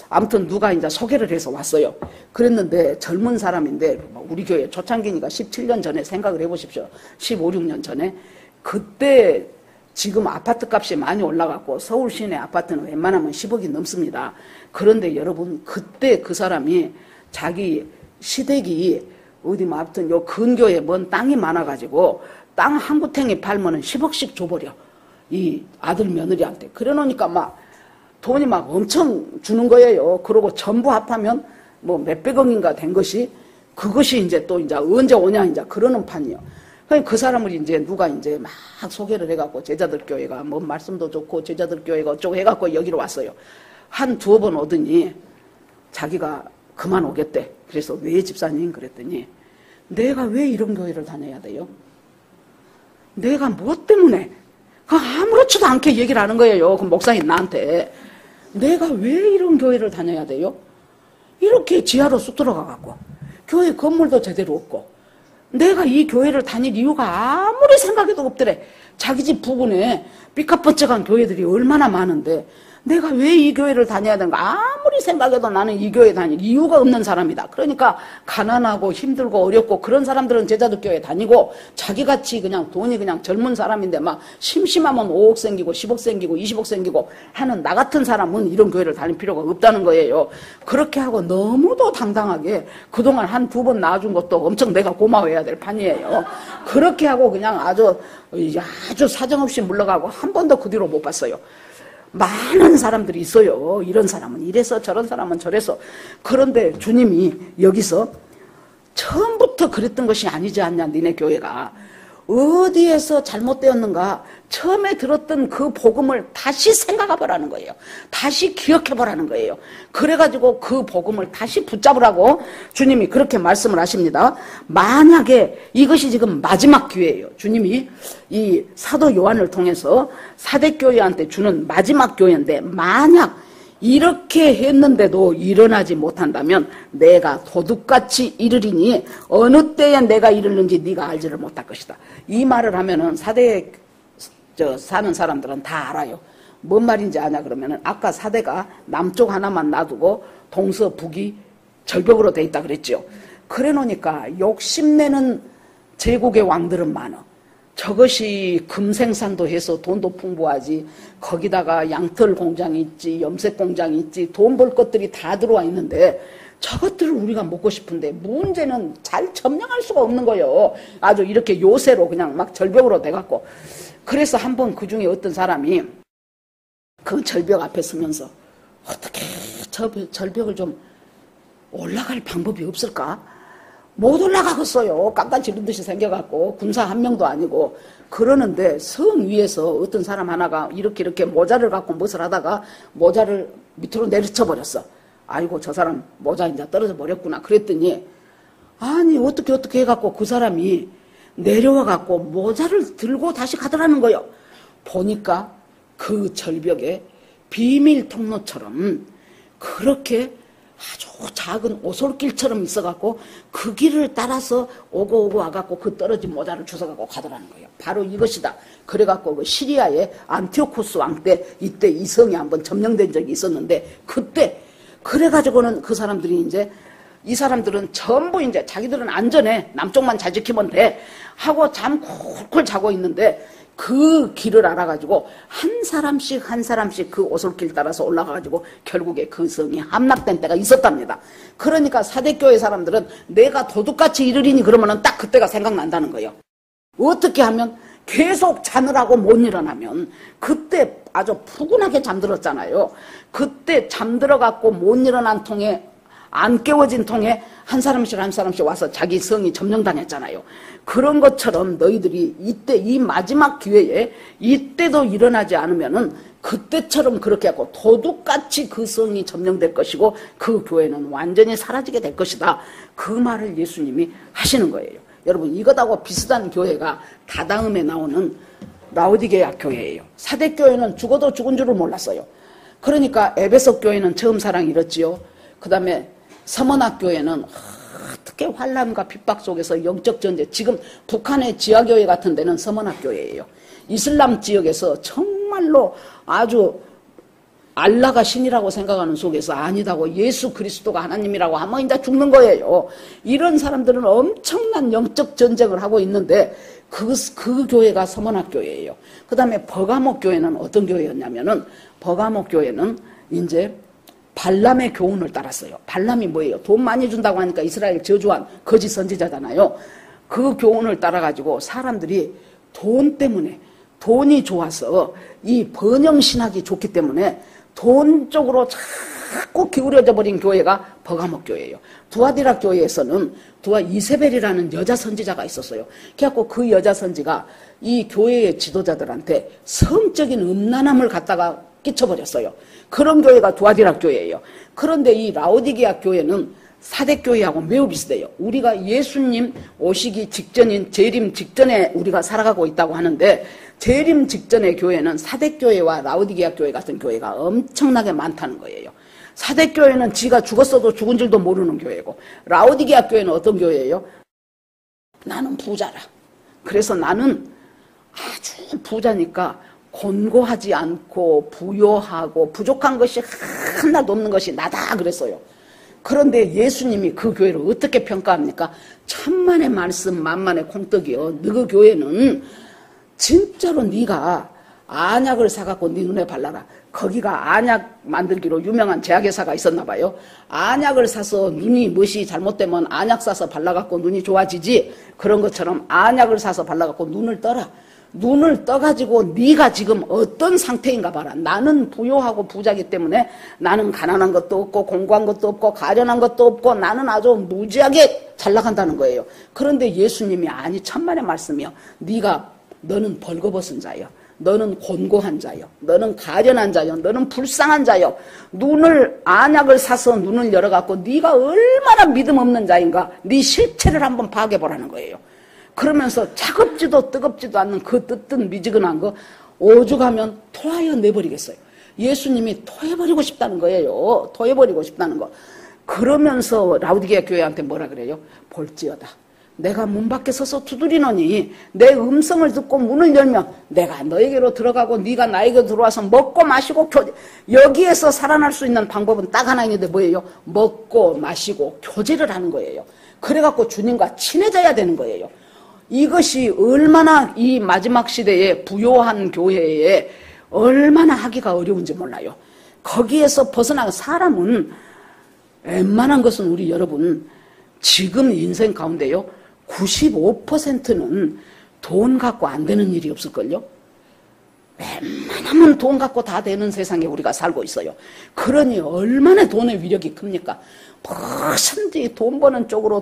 아무튼 누가 이제 소개를 해서 왔어요. 그랬는데 젊은 사람인데 우리 교회 초창기니까 17년 전에 생각을 해보십시오. 15, 16년 전에. 그때 지금 아파트 값이 많이 올라갔고 서울 시내 아파트는 웬만하면 10억이 넘습니다. 그런데 여러분 그때 그 사람이 자기 시댁이 어디 뭐 아무튼 요 근교에 먼 땅이 많아가지고 땅 한 구탱이 팔면은 10억씩 줘버려. 이 아들 며느리한테. 그래 놓으니까 막 돈이 막 엄청 주는 거예요. 그러고 전부 합하면 뭐 몇백억인가 된 것이 그것이 이제 또 이제 언제 오냐 이제 그러는 판이요. 그러니까 그 사람을 이제 누가 이제 막 소개를 해갖고 제자들 교회가 뭐 말씀도 좋고 제자들 교회가 어쩌고 해갖고 여기로 왔어요. 한 두어 번 오더니 자기가 그만 오겠대. 그래서 왜 집사님? 그랬더니 내가 왜 이런 교회를 다녀야 돼요? 내가 뭐 때문에? 아무렇지도 않게 얘기를 하는 거예요. 그 목사님 나한테. 내가 왜 이런 교회를 다녀야 돼요? 이렇게 지하로 쑥 들어가갖고 교회 건물도 제대로 없고 내가 이 교회를 다닐 이유가 아무리 생각해도 없더래. 자기 집 부근에 삐까뻔쩍한 교회들이 얼마나 많은데 내가 왜 이 교회를 다녀야 되는가? 아무리 생각해도 나는 이 교회 다닐 이유가 없는 사람이다. 그러니까 가난하고 힘들고 어렵고 그런 사람들은 제자들 교회 다니고 자기같이 그냥 돈이 그냥 젊은 사람인데 막 심심하면 5억 생기고 10억 생기고 20억 생기고 하는 나 같은 사람은 이런 교회를 다닐 필요가 없다는 거예요. 그렇게 하고 너무도 당당하게 그동안 한 두 번 낳아준 것도 엄청 내가 고마워해야 될 판이에요. 그렇게 하고 그냥 아주 사정없이 물러가고 한 번도 그 뒤로 못 봤어요. 많은 사람들이 있어요. 이런 사람은 이래서 저런 사람은 저래서. 그런데 주님이 여기서 처음부터 그랬던 것이 아니지 않냐 니네 교회가. 어디에서 잘못되었는가 처음에 들었던 그 복음을 다시 생각해보라는 거예요. 다시 기억해보라는 거예요. 그래가지고 그 복음을 다시 붙잡으라고 주님이 그렇게 말씀을 하십니다. 만약에 이것이 지금 마지막 기회예요. 주님이 이 사도 요한을 통해서 사대교회한테 주는 마지막 기회인데 만약 이렇게 했는데도 일어나지 못한다면 내가 도둑같이 이르리니 어느 때에 내가 이르는지 네가 알지를 못할 것이다. 이 말을 하면은 사대에 사는 사람들은 다 알아요. 뭔 말인지 아냐 그러면은 아까 사대가 남쪽 하나만 놔두고 동서 북이 절벽으로 돼 있다 그랬죠. 그래 놓으니까 욕심내는 제국의 왕들은 많아. 저것이 금생산도 해서 돈도 풍부하지, 거기다가 양털 공장이 있지, 염색 공장이 있지, 돈 벌 것들이 다 들어와 있는데 저것들을 우리가 먹고 싶은데 문제는 잘 점령할 수가 없는 거예요. 아주 이렇게 요새로 그냥 막 절벽으로 돼갖고. 그래서 한번 그 중에 어떤 사람이 그 절벽 앞에 서면서 어떻게 저 절벽을 좀 올라갈 방법이 없을까? 못 올라가겠어요. 깜깜지른 듯이 생겨갖고 군사 한 명도 아니고. 그러는데 성 위에서 어떤 사람 하나가 이렇게 모자를 갖고 무엇을 하다가 모자를 밑으로 내리쳐버렸어. 아이고 저 사람 모자 이제 떨어져 버렸구나. 그랬더니 아니 어떻게 해갖고 그 사람이 내려와갖고 모자를 들고 다시 가더라는 거요. 보니까 그 절벽에 비밀 통로처럼 그렇게 아주 작은 오솔길처럼 있어갖고 그 길을 따라서 오고 와갖고 그 떨어진 모자를 주워갖고 가더라는 거예요. 바로 이것이다. 그래갖고 그 시리아의 안티오코스 왕 때 이때 이 성이 한번 점령된 적이 있었는데 그때 그래가지고는 그 사람들이 이제 이 사람들은 전부 이제 자기들은 안전해 남쪽만 잘 지키면 돼 하고 잠 콜콜 자고 있는데 그 길을 알아가지고 한 사람씩 그 오솔길 따라서 올라가가지고 결국에 그 성이 함락된 때가 있었답니다. 그러니까 사대교회 사람들은 내가 도둑같이 이르리니 그러면은 딱 그때가 생각난다는 거예요. 어떻게 하면 계속 자느라고 못 일어나면 그때 아주 푸근하게 잠들었잖아요. 그때 잠들어갖고 못 일어난 통에 안 깨워진 통에 한 사람씩 와서 자기 성이 점령당했잖아요. 그런 것처럼 너희들이 이때 이 마지막 기회에 이때도 일어나지 않으면은 그때처럼 그렇게 하고 도둑같이 그 성이 점령될 것이고 그 교회는 완전히 사라지게 될 것이다. 그 말을 예수님이 하시는 거예요. 여러분 이것하고 비슷한 교회가 다다음에 나오는 라오디게아 교회예요. 사대교회는 죽어도 죽은 줄을 몰랐어요. 그러니까 에베소 교회는 처음 사랑 잃었지요. 그 다음에 서머나 교회는 어떻게 환란과 핍박 속에서 영적 전쟁, 지금 북한의 지하교회 같은 데는 서머나 교회예요. 이슬람 지역에서 정말로 아주 알라가 신이라고 생각하는 속에서 아니다고 예수 그리스도가 하나님이라고 하면 이제 죽는 거예요. 이런 사람들은 엄청난 영적 전쟁을 하고 있는데 그 교회가 서머나 교회예요. 그 다음에 버가모 교회는 어떤 교회였냐면은 버가모 교회는 이제 발람의 교훈을 따랐어요. 발람이 뭐예요? 돈 많이 준다고 하니까 이스라엘 저주한 거짓 선지자잖아요. 그 교훈을 따라가지고 사람들이 돈 때문에 돈이 좋아서 이 번영신학이 좋기 때문에 돈 쪽으로 자꾸 기울여져 버린 교회가 버가모 교회예요. 두아디라 교회에서는 이세벨이라는 여자 선지자가 있었어요. 그래갖고 그 여자 선지가 이 교회의 지도자들한테 성적인 음란함을 갖다가 끼쳐버렸어요. 그런 교회가 두아디라 교회예요. 그런데 이 라오디게아 교회는 사대교회하고 매우 비슷해요. 우리가 예수님 오시기 직전인 재림 직전에 우리가 살아가고 있다고 하는데 재림 직전의 교회는 사대교회와 라오디게아 교회 같은 교회가 엄청나게 많다는 거예요. 사대교회는 지가 죽었어도 죽은 줄도 모르는 교회고 라오디게아 교회는 어떤 교회예요? 나는 부자라. 그래서 나는 아주 부자니까 곤고하지 않고 부요하고 부족한 것이 하나도 없는 것이 나다 그랬어요. 그런데 예수님이 그 교회를 어떻게 평가합니까? 천만의 말씀 만만의 콩떡이요. 너그 교회는 진짜로 네가 안약을 사갖고 네 눈에 발라라. 거기가 안약 만들기로 유명한 제약회사가 있었나 봐요. 안약을 사서 눈이 멋이 잘못되면 안약 사서 발라갖고 눈이 좋아지지. 그런 것처럼 안약을 사서 발라갖고 눈을 떠라. 눈을 떠가지고 네가 지금 어떤 상태인가 봐라. 나는 부요하고 부자기 때문에 나는 가난한 것도 없고 공고한 것도 없고 가련한 것도 없고 나는 아주 무지하게 잘 나간다는 거예요. 그런데 예수님이 아니 천만의 말씀이요. 너는 벌거벗은 자요. 너는 곤고한 자요. 너는 가련한 자요. 너는 불쌍한 자요. 안약을 사서 눈을 열어갖고 네가 얼마나 믿음 없는 자인가. 네 실체를 한번 파악해보라는 거예요. 그러면서 차갑지도 뜨겁지도 않는 그 뜨뜻 미지근한 거 오죽하면 토하여 내버리겠어요. 예수님이 토해버리고 싶다는 거예요. 토해버리고 싶다는 거. 그러면서 라우디게아 교회한테 뭐라 그래요? 볼지어다. 내가 문 밖에 서서 두드리노니 내 음성을 듣고 문을 열면 내가 너에게로 들어가고 네가 나에게 들어와서 먹고 마시고 여기에서 살아날 수 있는 방법은 딱 하나 있는데 뭐예요? 먹고 마시고 교제를 하는 거예요. 그래갖고 주님과 친해져야 되는 거예요. 이것이 얼마나 이 마지막 시대에 부요한 교회에 얼마나 하기가 어려운지 몰라요. 거기에서 벗어나가 사람은 웬만한 것은 우리 여러분 지금 인생 가운데요 95%는 돈 갖고 안 되는 일이 없을걸요. 웬만하면 돈 갖고 다 되는 세상에 우리가 살고 있어요. 그러니 얼마나 돈의 위력이 큽니까? 무엇인지 돈 버는 쪽으로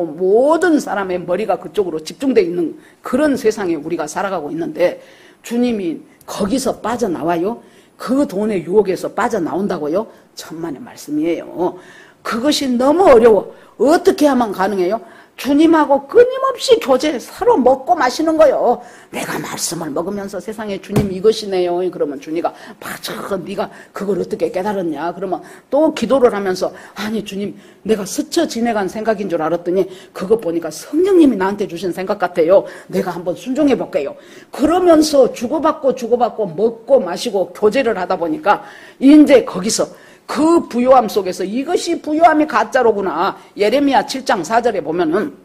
모든 사람의 머리가 그쪽으로 집중되어 있는 그런 세상에 우리가 살아가고 있는데 주님이 거기서 빠져나와요? 그 돈의 유혹에서 빠져나온다고요? 천만의 말씀이에요. 그것이 너무 어려워. 어떻게 하면 가능해요? 주님하고 끊임없이 교제 서로 먹고 마시는 거요. 내가 말씀을 먹으면서 세상에 주님 이것이네요. 그러면 주님가 맞아 네가 그걸 어떻게 깨달았냐. 그러면 또 기도를 하면서 아니 주님 내가 스쳐 지내간 생각인 줄 알았더니 그것 보니까 성령님이 나한테 주신 생각 같아요. 내가 한번 순종해 볼게요. 그러면서 주고받고 먹고 마시고 교제를 하다 보니까 이제 거기서 그 부요함 속에서 이것이 부요함이 가짜로구나. 예레미야 7장 4절에 보면은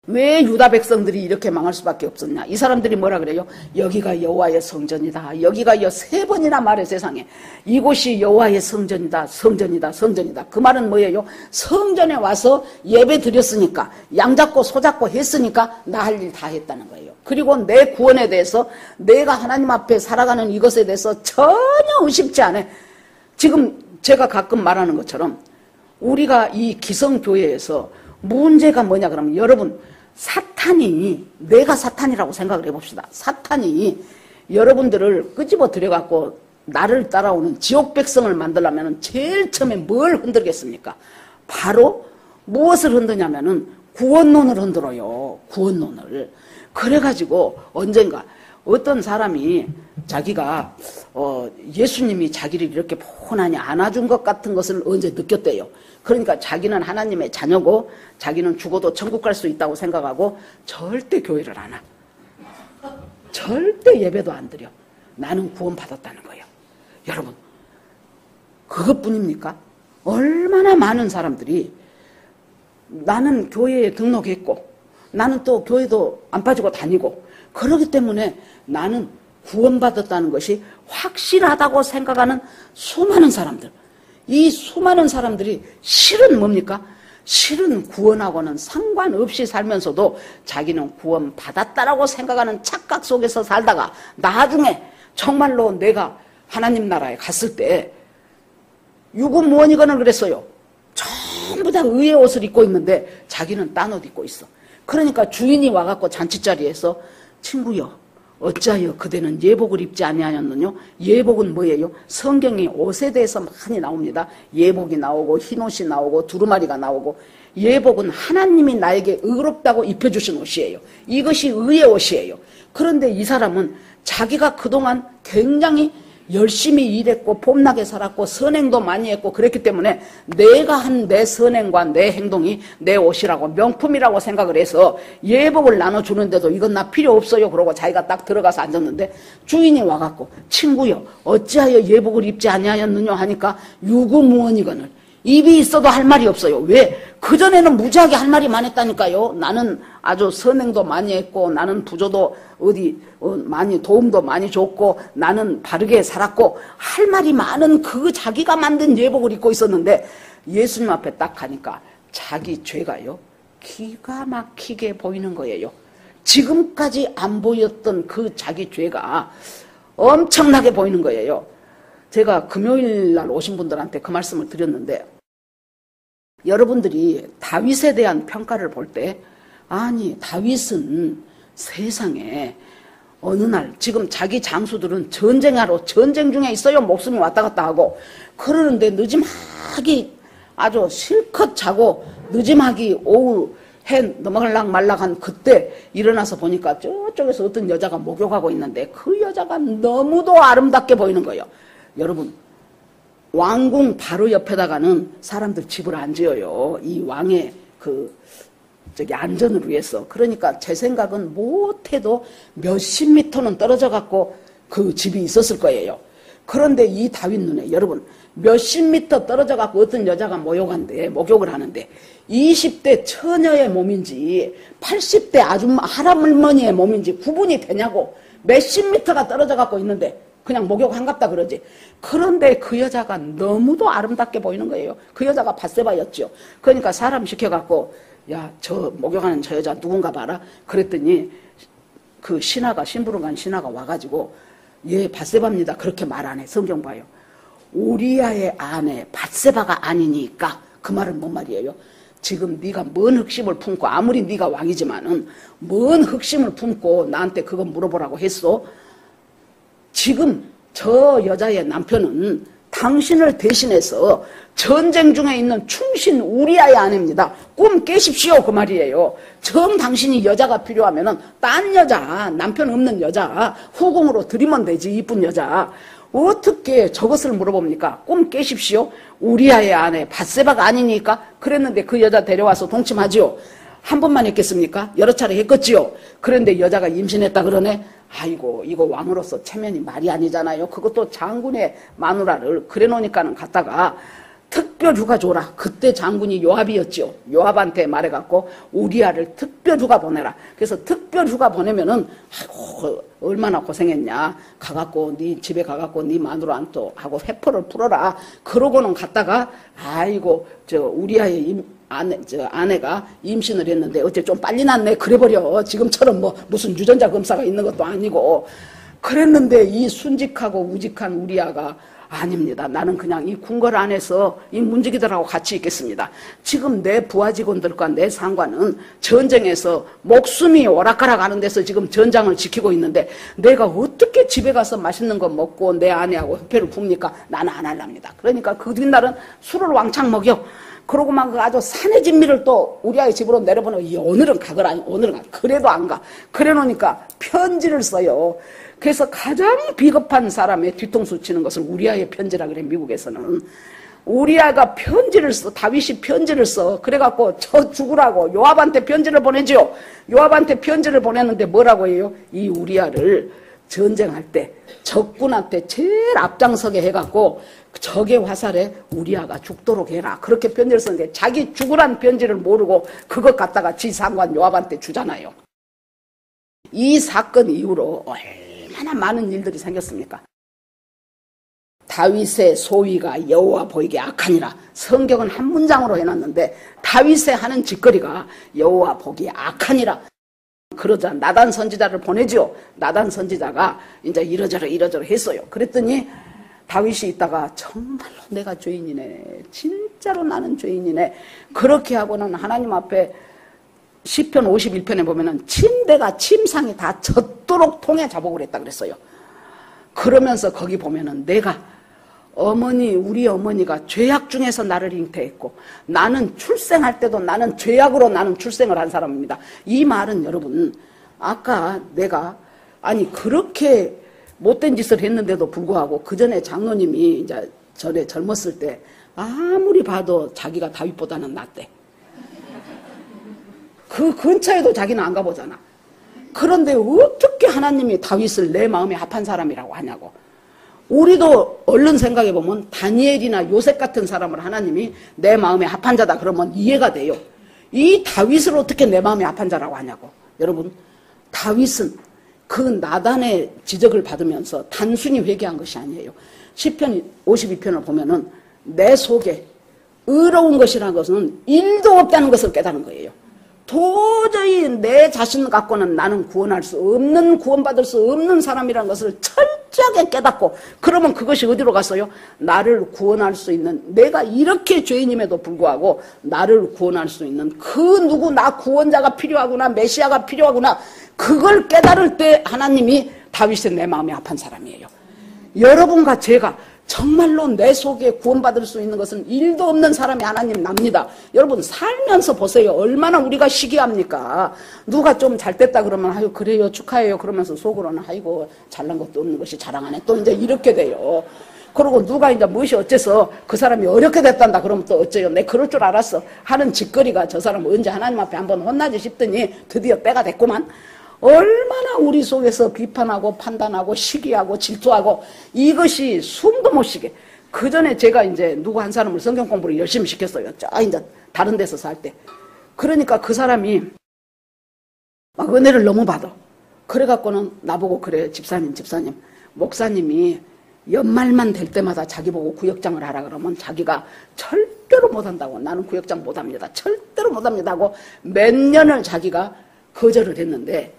왜 유다 백성들이 이렇게 망할 수밖에 없었냐. 이 사람들이 뭐라 그래요? 여기가 여호와의 성전이다. 여기가 3번이나 말해 세상에. 이곳이 여호와의 성전이다. 성전이다. 그 말은 뭐예요? 성전에 와서 예배 드렸으니까 양 잡고 소 잡고 했으니까 나 할 일 다 했다는 거예요. 그리고 내 구원에 대해서 내가 하나님 앞에 살아가는 이것에 대해서 전혀 의심치 않아. 지금 제가 가끔 말하는 것처럼 우리가 이 기성교회에서 문제가 뭐냐 그러면 여러분 내가 사탄이라고 생각을 해봅시다. 사탄이 여러분들을 끄집어 들여갖고 나를 따라오는 지옥 백성을 만들려면 제일 처음에 뭘 흔들겠습니까? 바로 무엇을 흔드냐면은 구원론을 흔들어요. 구원론을. 그래가지고 언젠가 어떤 사람이 자기가 예수님이 자기를 이렇게 포근하니 안아준 것 같은 것을 언제 느꼈대요. 그러니까 자기는 하나님의 자녀고 자기는 죽어도 천국 갈 수 있다고 생각하고 절대 교회를 안 와. 절대 예배도 안 드려. 나는 구원받았다는 거예요. 여러분 그것뿐입니까? 얼마나 많은 사람들이 나는 교회에 등록했고 나는 또 교회도 안 빠지고 다니고 그렇기 때문에 나는 구원받았다는 것이 확실하다고 생각하는 수많은 사람들. 이 수많은 사람들이 실은 뭡니까? 실은 구원하고는 상관없이 살면서도 자기는 구원받았다라고 생각하는 착각 속에서 살다가 나중에 정말로 내가 하나님 나라에 갔을 때 유구무원이거나 그랬어요. 전부 다 의의 옷을 입고 있는데 자기는 딴 옷 입고 있어. 그러니까 주인이 와갖고 잔치자리에서 친구여 어찌하여 그대는 예복을 입지 아니하였느뇨? 예복은 뭐예요? 성경에 옷에 대해서 많이 나옵니다. 예복이 나오고 흰옷이 나오고 두루마리가 나오고 예복은 하나님이 나에게 의롭다고 입혀주신 옷이에요. 이것이 의의 옷이에요. 그런데 이 사람은 자기가 그동안 굉장히 열심히 일했고 폼나게 살았고 선행도 많이 했고 그랬기 때문에 내가 한 내 선행과 내 행동이 내 옷이라고 명품이라고 생각을 해서 예복을 나눠주는데도 이건 나 필요 없어요 그러고 자기가 딱 들어가서 앉았는데 주인이 와갖고 친구여 어찌하여 예복을 입지 아니하였느냐 하니까 유구무원이거늘 입이 있어도 할 말이 없어요. 왜? 그전에는 무지하게 할 말이 많았다니까요. 나는 아주 선행도 많이 했고 나는 부조도 많이 도움도 많이 줬고 나는 바르게 살았고 할 말이 많은 그 자기가 만든 예복을 입고 있었는데 예수님 앞에 딱 가니까 자기 죄가요 기가 막히게 보이는 거예요. 지금까지 안 보였던 그 자기 죄가 엄청나게 보이는 거예요. 제가 금요일 날 오신 분들한테 그 말씀을 드렸는데 여러분들이 다윗에 대한 평가를 볼 때 아니 다윗은 세상에 어느 날 지금 자기 장수들은 전쟁하러 전쟁 중에 있어요. 목숨이 왔다 갔다 하고 그러는데 늦지막이 아주 실컷 자고 늦지막이 오후 해 넘어갈락 말락한 그때 일어나서 보니까 저쪽에서 어떤 여자가 목욕하고 있는데 그 여자가 너무도 아름답게 보이는 거예요. 여러분 왕궁 바로 옆에다가는 사람들 집을 안 지어요. 이 왕의 안전을 위해서. 그러니까 제 생각은 못해도 몇십 미터는 떨어져 갖고 그 집이 있었을 거예요. 그런데 이 다윗 눈에 여러분 몇십 미터 떨어져 갖고 어떤 여자가 목욕을 하는데 20대 처녀의 몸인지 80대 아줌마 할아버지의 몸인지 구분이 되냐고 몇십 미터가 떨어져 갖고 있는데 그냥 목욕한갑다 그러지. 그런데 그 여자가 너무도 아름답게 보이는 거예요. 그 여자가 밧세바였죠. 그러니까 사람 시켜갖고 야, 저 목욕하는 저 여자 누군가 봐라. 그랬더니 그 심부름간 신하가 와가지고 예, 밧세바입니다. 그렇게 말 안 해. 성경 봐요. 우리아의 아내 밧세바가 아니니까 그 말은 뭔 말이에요? 지금 네가 뭔 흑심을 품고 아무리 네가 왕이지만은 뭔 흑심을 품고 나한테 그거 물어보라고 했어? 지금 저 여자의 남편은 당신을 대신해서 전쟁 중에 있는 충신 우리아의 아내입니다. 꿈 깨십시오 그 말이에요. 정 당신이 여자가 필요하면은 딴 여자 남편 없는 여자 후궁으로 들이면 되지. 이쁜 여자 어떻게 저것을 물어봅니까? 꿈 깨십시오. 우리아의 아내 밧세바가 아니니까 그랬는데 그 여자 데려와서 동침하지요. 한 번만 했겠습니까? 여러 차례 했겠지요. 그런데 여자가 임신했다 그러네. 아이고 이거 왕으로서 체면이 말이 아니잖아요. 그것도 장군의 마누라를 그래 놓으니까는 갔다가 특별 휴가 줘라. 그때 장군이 요압이었죠. 요압한테 말해갖고 우리아를 특별 휴가 보내라. 그래서 특별 휴가 보내면은 아이고 얼마나 고생했냐. 가갖고 네 집에 가갖고 네 마누라한테 하고 회포를 풀어라. 그러고는 갔다가 아이고 저 우리아의 아내가 임신을 했는데 어째 좀 빨리 났네. 그래버려. 지금처럼 뭐 무슨 유전자 검사가 있는 것도 아니고 그랬는데 이 순직하고 우직한 우리아가 아닙니다. 나는 그냥 이 궁궐 안에서 이 문지기들하고 같이 있겠습니다. 지금 내 부하 직원들과 내 상관은 전쟁에서 목숨이 오락가락 하는 데서 지금 전장을 지키고 있는데 내가 어떻게 집에 가서 맛있는 거 먹고 내 아내하고 협회를 풉니까? 나는 안 할랍니다. 그러니까 그 뒷날은 술을 왕창 먹여. 그러고 막 아주 산의 진미를 또 우리 아이 집으로 내려보내고 오늘은 가거라. 오늘은 가. 그래도 안 가. 그래 놓으니까 편지를 써요. 그래서 가장 비겁한 사람의 뒤통수 치는 것을 우리아의 편지라 그래. 미국에서는 우리아가 편지를 써. 다윗이 편지를 써. 그래갖고 저 죽으라고 요압한테 편지를 보내죠. 요압한테 편지를 보냈는데 뭐라고 해요? 이 우리아를 전쟁할 때 적군한테 제일 앞장서게 해갖고 적의 화살에 우리아가 죽도록 해라. 그렇게 편지를 썼는데 자기 죽으란 편지를 모르고 그것 갖다가 지 상관 요압한테 주잖아요. 이 사건 이후로 얼마나 많은 일들이 생겼습니까? 다윗의 소위가 여호와 보이게 악하니라. 성경은 한 문장으로 해놨는데 다윗의 하는 짓거리가 여호와 보기에 악하니라. 그러자 나단 선지자를 보내죠. 나단 선지자가 이제 이러저러 했어요. 그랬더니 다윗이 있다가 정말로 내가 죄인이네. 진짜로 나는 죄인이네. 그렇게 하고는 하나님 앞에 시편 51편에 보면은 침대가 침상이 다 젖도록 통에 자복을 했다 그랬어요. 그러면서 거기 보면은 내가 우리 어머니가 죄악 중에서 나를 잉태했고 나는 출생할 때도 나는 죄악으로 나는 출생을 한 사람입니다. 이 말은 여러분 아까 내가 그렇게 못된 짓을 했는데도 불구하고 그 전에 장로님이 이제 전에 젊었을 때 아무리 봐도 자기가 다윗보다는 낫대. 그 근처에도 자기는 안 가보잖아. 그런데 어떻게 하나님이 다윗을 내 마음에 합한 사람이라고 하냐고. 우리도 얼른 생각해보면 다니엘이나 요셉 같은 사람을 하나님이 내 마음에 합한 자다 그러면 이해가 돼요. 이 다윗을 어떻게 내 마음에 합한 자라고 하냐고. 여러분, 다윗은 그 나단의 지적을 받으면서 단순히 회개한 것이 아니에요. 시편 52편을 보면은 내 속에 의로운 것이라는 것은 일도 없다는 것을 깨달은 거예요. 도저히 내 자신 갖고는 나는 구원할 수 없는, 구원받을 수 없는 사람이라는 것을 철저하게 깨닫고, 그러면 그것이 어디로 갔어요? 나를 구원할 수 있는, 내가 이렇게 죄인임에도 불구하고 나를 구원할 수 있는 그 누구, 나 구원자가 필요하구나, 메시아가 필요하구나, 그걸 깨달을 때 하나님이 다윗의 내 마음에 합한 사람이에요. 여러분과 제가 정말로 내 속에 구원받을 수 있는 것은 일도 없는 사람이 하나님 납니다. 여러분 살면서 보세요. 얼마나 우리가 시기합니까? 누가 좀 잘 됐다 그러면 아유 그래요 축하해요 그러면서 속으로는 아이고 잘난 것도 없는 것이 자랑하네. 또 이제 이렇게 돼요. 그리고 누가 이제 무엇이 어째서 그 사람이 어렵게 됐단다 그러면 또 어째요. 내 그럴 줄 알았어 하는 짓거리가 저 사람 언제 하나님 앞에 한번 혼나지 싶더니 드디어 때가 됐구만. 얼마나 우리 속에서 비판하고 판단하고 시기하고 질투하고 이것이 숨도 못 쉬게. 그 전에 제가 이제 누구 한 사람을 성경 공부를 열심히 시켰어요. 이제 다른 데서 살 때. 그러니까 그 사람이 막 은혜를 너무 받아. 그래갖고는 나보고 그래 집사님 목사님이 연말만 될 때마다 자기 보고 구역장을 하라 그러면 자기가 절대로 못한다고. 나는 구역장 못합니다. 절대로 못합니다 하고 몇 년을 자기가 거절을 했는데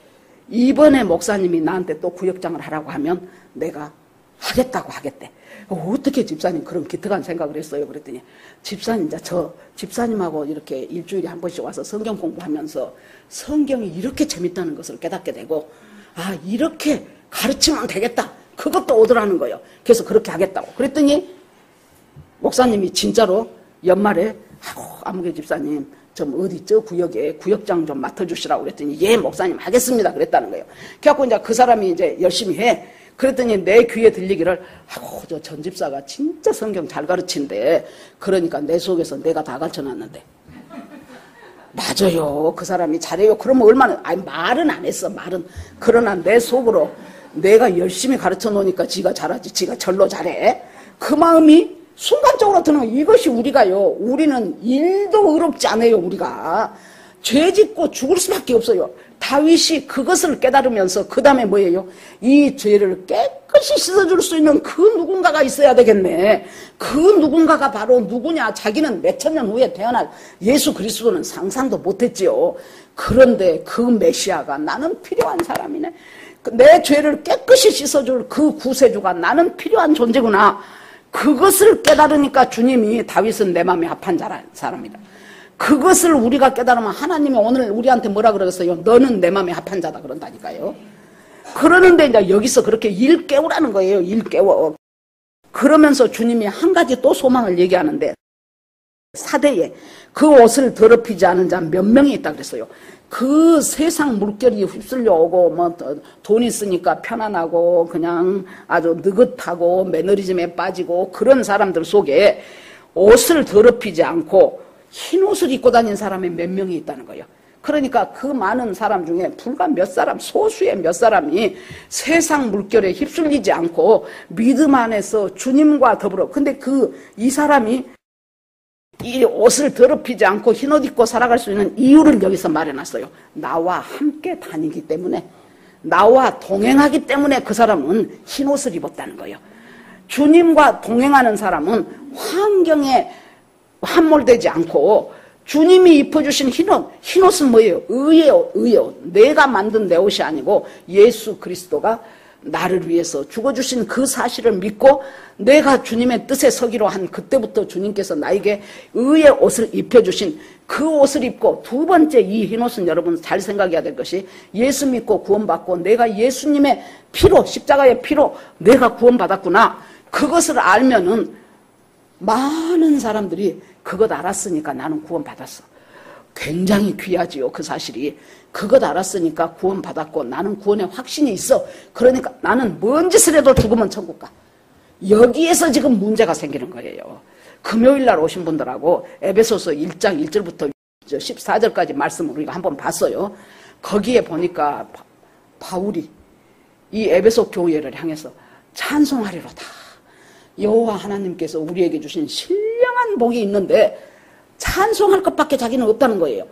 이번에 목사님이 나한테 또 구역장을 하라고 하면 내가 하겠다고 하겠대. 어떻게 집사님 그런 기특한 생각을 했어요? 그랬더니 집사님, 저 집사님하고 이렇게 일주일에 한 번씩 와서 성경 공부하면서 성경이 이렇게 재밌다는 것을 깨닫게 되고 아 이렇게 가르치면 되겠다. 그것도 오더라는 거예요. 그래서 그렇게 하겠다고. 그랬더니 목사님이 진짜로 연말에 아무개 집사님 좀 어디 저 구역에 구역장 좀 맡아주시라고 그랬더니 예 목사님 하겠습니다 그랬다는 거예요. 그래갖고 이제 그 사람이 이제 열심히 해. 그랬더니 내 귀에 들리기를 저 전 집사가 진짜 성경 잘 가르친대. 그러니까 내 속에서 내가 다 가르쳐놨는데. 맞아요. 그 사람이 잘해요. 그러면 얼마나 말은 안 했어 말은. 그러나 내 속으로 내가 열심히 가르쳐 놓으니까 지가 잘하지. 지가 절로 잘해. 그 마음이 순간적으로 드는 이것이 우리가요. 우리는 일도 의롭지 않아요. 우리가 죄 짓고 죽을 수밖에 없어요. 다윗이 그것을 깨달으면서 그 다음에 뭐예요? 이 죄를 깨끗이 씻어줄 수 있는 그 누군가가 있어야 되겠네. 그 누군가가 바로 누구냐? 자기는 몇천 년 후에 태어날 예수 그리스도는 상상도 못했지요. 그런데 그 메시아가 나는 필요한 사람이네. 내 죄를 깨끗이 씻어줄 그 구세주가 나는 필요한 존재구나. 그것을 깨달으니까 주님이 다윗은 내 마음에 합한 사람이다. 그것을 우리가 깨달으면 하나님이 오늘 우리한테 뭐라 그러겠어요? 너는 내 마음에 합한 자다 그런다니까요. 그러는데 이제 여기서 그렇게 일 깨우라는 거예요. 일 깨워. 그러면서 주님이 한 가지 또 소망을 얘기하는데 사대에 그 옷을 더럽히지 않은 자 몇 명이 있다 그랬어요. 그 세상 물결이 휩쓸려 오고 뭐 돈 있으니까 편안하고 그냥 아주 느긋하고 매너리즘에 빠지고 그런 사람들 속에 옷을 더럽히지 않고 흰 옷을 입고 다니는 사람이 몇 명이 있다는 거예요. 그러니까 그 많은 사람 중에 불과 몇 사람, 소수의 몇 사람이 세상 물결에 휩쓸리지 않고 믿음 안에서 주님과 더불어. 근데 이 사람이 이 옷을 더럽히지 않고 흰옷 입고 살아갈 수 있는 이유를 여기서 말해놨어요. 나와 함께 다니기 때문에, 나와 동행하기 때문에 그 사람은 흰옷을 입었다는 거예요. 주님과 동행하는 사람은 환경에 함몰되지 않고 주님이 입혀주신 흰옷은 뭐예요? 의의 옷. 내가 만든 내 옷이 아니고 예수 그리스도가 나를 위해서 죽어주신 그 사실을 믿고 내가 주님의 뜻에 서기로 한 그때부터 주님께서 나에게 의의 옷을 입혀주신 그 옷을 입고 두 번째 이 흰옷은 여러분 잘 생각해야 될 것이 예수 믿고 구원받고 내가 예수님의 피로 십자가의 피로 내가 구원받았구나. 그것을 알면은 많은 사람들이 그것 알았으니까 나는 구원받았어. 굉장히 귀하지요. 그 사실이. 그것 알았으니까 구원받았고 나는 구원에 확신이 있어. 그러니까 나는 뭔 짓을 해도 죽으면 천국 가. 여기에서 지금 문제가 생기는 거예요. 금요일 날 오신 분들하고 에베소서 1장 1절부터 14절까지 말씀을 우리가 한번 봤어요. 거기에 보니까 바울이 이 에베소 교회를 향해서 찬송하리로다. 여호와 하나님께서 우리에게 주신 신령한 복이 있는데 찬송할 것밖에 자기는 없다는 거예요.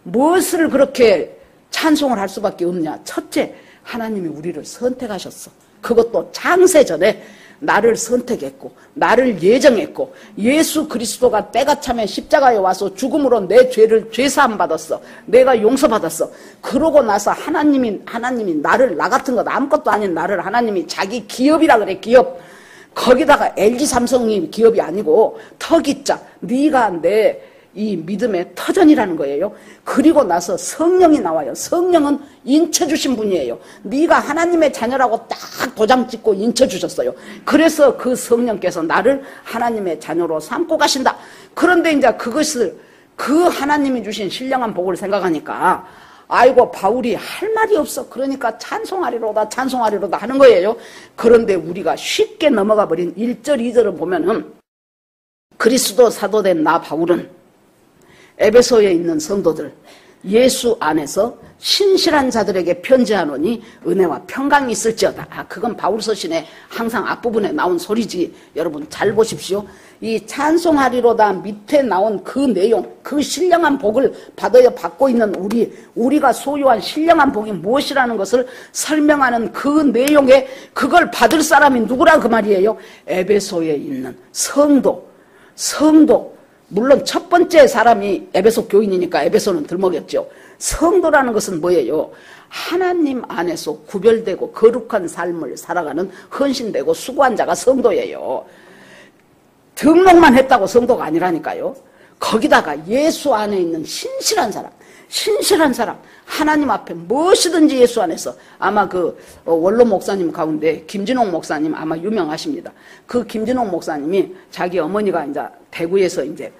무엇을 그렇게 찬송을 할 수밖에 없냐. 첫째, 하나님이 우리를 선택하셨어. 그것도 창세 전에 나를 선택했고 나를 예정했고 예수 그리스도가 때가 차면 십자가에 와서 죽음으로 내 죄를 죄사함 받았어. 내가 용서받았어. 그러고 나서 하나님이 나를, 나 같은 것 아무것도 아닌 나를 하나님이 자기 기업이라 그래. 기업. 거기다가 LG 삼성이 기업이 아니고 터기자, 네가 내 이 믿음의 터전이라는 거예요. 그리고 나서 성령이 나와요. 성령은 인쳐 주신 분이에요. 네가 하나님의 자녀라고 딱 도장 찍고 인쳐 주셨어요. 그래서 그 성령께서 나를 하나님의 자녀로 삼고 가신다. 그런데 이제 그것을 그 하나님이 주신 신령한 복을 생각하니까 아이고 바울이 할 말이 없어. 그러니까 찬송하리로다 찬송하리로다 하는 거예요. 그런데 우리가 쉽게 넘어가 버린 1절 2절을 보면은 그리스도 사도된 나 바울은 에베소에 있는 성도들 예수 안에서 신실한 자들에게 편지하노니 은혜와 평강이 있을지어다. 그건 바울 서신의 항상 앞부분에 나온 소리지. 여러분 잘 보십시오. 이 찬송하리로다 밑에 나온 그 내용, 그 신령한 복을 받고 있는 우리가 소유한 신령한 복이 무엇이라는 것을 설명하는 그 내용에 그걸 받을 사람이 누구라 그 말이에요. 에베소에 있는 성도. 물론 첫 번째 사람이 에베소 교인이니까 에베소는 들먹였죠. 성도라는 것은 뭐예요? 하나님 안에서 구별되고 거룩한 삶을 살아가는 헌신되고 수고한 자가 성도예요. 등록만 했다고 성도가 아니라니까요. 거기다가 예수 안에 있는 신실한 사람, 하나님 앞에 무엇이든지 예수 안에서. 아마 그 원로 목사님 가운데 김진홍 목사님 아마 유명하십니다. 그 김진홍 목사님이 자기 어머니가 이제 대구에서 이제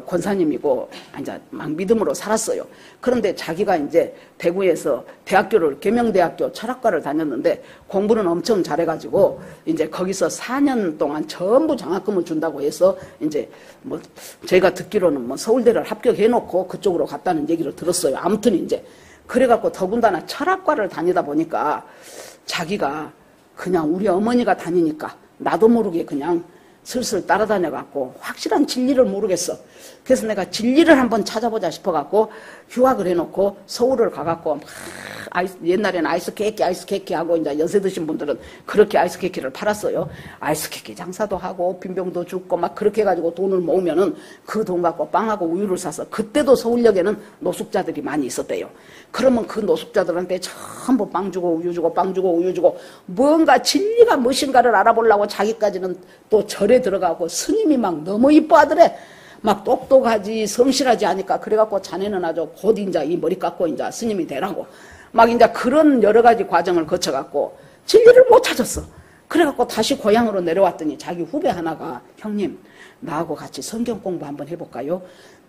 권사님이고 이제 막 믿음으로 살았어요. 그런데 자기가 이제 대구에서 대학교를 계명대학교 철학과를 다녔는데 공부는 엄청 잘해가지고 이제 거기서 4년 동안 전부 장학금을 준다고 해서 이제 뭐 제가 듣기로는 뭐 서울대를 합격해놓고 그쪽으로 갔다는 얘기를 들었어요. 아무튼 이제 그래갖고 더군다나 철학과를 다니다 보니까 자기가 그냥 우리 어머니가 다니니까 나도 모르게 그냥 슬슬 따라다녀갖고 확실한 진리를 모르겠어. 그래서 내가 진리를 한번 찾아보자 싶어갖고 휴학을 해놓고 서울을 가갖고 옛날에는 아이스케이키 하고 이제 연세 드신 분들은 그렇게 아이스케이키를 팔았어요. 아이스케이키 장사도 하고 빈병도 줍고 막 그렇게 해가지고 돈을 모으면은 그 돈 갖고 빵하고 우유를 사서 그때도 서울역에는 노숙자들이 많이 있었대요. 그러면 그 노숙자들한테 전부 빵 주고 우유 주고 빵 주고 우유 주고 뭔가 진리가 무엇인가를 알아보려고 자기까지는 또 절에 들어가고 스님이 막 너무 이뻐하더래. 막 똑똑하지 성실하지 하니까 그래갖고 자네는 아주 곧 이제 이 머리 깎고 이제 스님이 되라고 막 이제 그런 여러 가지 과정을 거쳐갖고 진리를 못 찾았어. 그래갖고 다시 고향으로 내려왔더니 자기 후배 하나가 형님 나하고 같이 성경 공부 한번 해볼까요?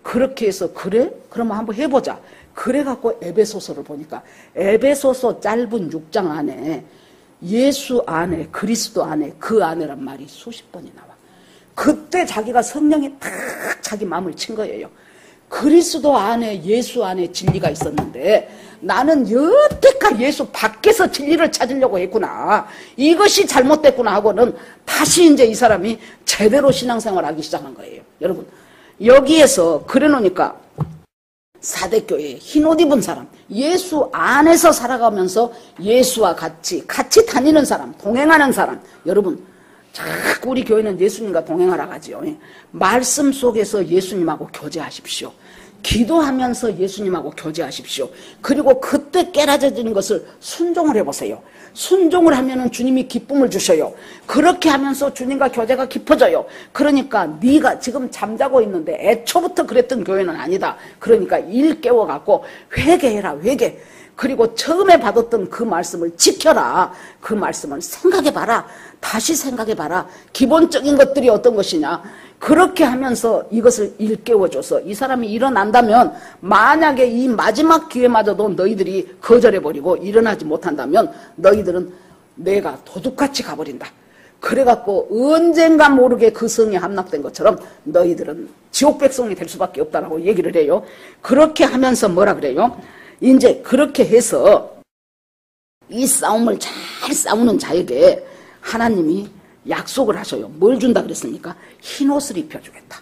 그렇게 해서 그래? 그러면 한번 해보자. 그래갖고 에베소서를 보니까 에베소서 짧은 6장 안에 예수 안에 그리스도 안에 그 안에란 말이 수십 번이 나와. 그때 자기가 성령이 탁 자기 마음을 친 거예요. 그리스도 안에 예수 안에 진리가 있었는데 나는 여태까지 예수 밖에서 진리를 찾으려고 했구나. 이것이 잘못됐구나 하고는 다시 이제 이 사람이 제대로 신앙생활을 하기 시작한 거예요. 여러분 여기에서 그래 놓으니까 사대교회에 흰옷 입은 사람, 예수 안에서 살아가면서 예수와 같이 다니는 사람, 동행하는 사람. 여러분 자꾸 우리 교회는 예수님과 동행하라 가지요. 말씀 속에서 예수님하고 교제하십시오. 기도하면서 예수님하고 교제하십시오. 그리고 그때 깨라져지는 것을 순종을 해보세요. 순종을 하면은 주님이 기쁨을 주셔요. 그렇게 하면서 주님과 교제가 깊어져요. 그러니까 네가 지금 잠자고 있는데 애초부터 그랬던 교회는 아니다. 그러니까 일 깨워갖고 회개해라. 회개. 그리고 처음에 받았던 그 말씀을 지켜라. 그 말씀을 생각해봐라. 다시 생각해봐라. 기본적인 것들이 어떤 것이냐. 그렇게 하면서 이것을 일깨워줘서 이 사람이 일어난다면 만약에 이 마지막 기회마저도 너희들이 거절해버리고 일어나지 못한다면 너희들은 내가 도둑같이 가버린다. 그래갖고 언젠가 모르게 그 성에 함락된 것처럼 너희들은 지옥 백성이 될 수밖에 없다라고 얘기를 해요. 그렇게 하면서 뭐라 그래요? 이제 그렇게 해서 이 싸움을 잘 싸우는 자에게 하나님이 약속을 하셔요. 뭘 준다 그랬습니까? 흰옷을 입혀주겠다.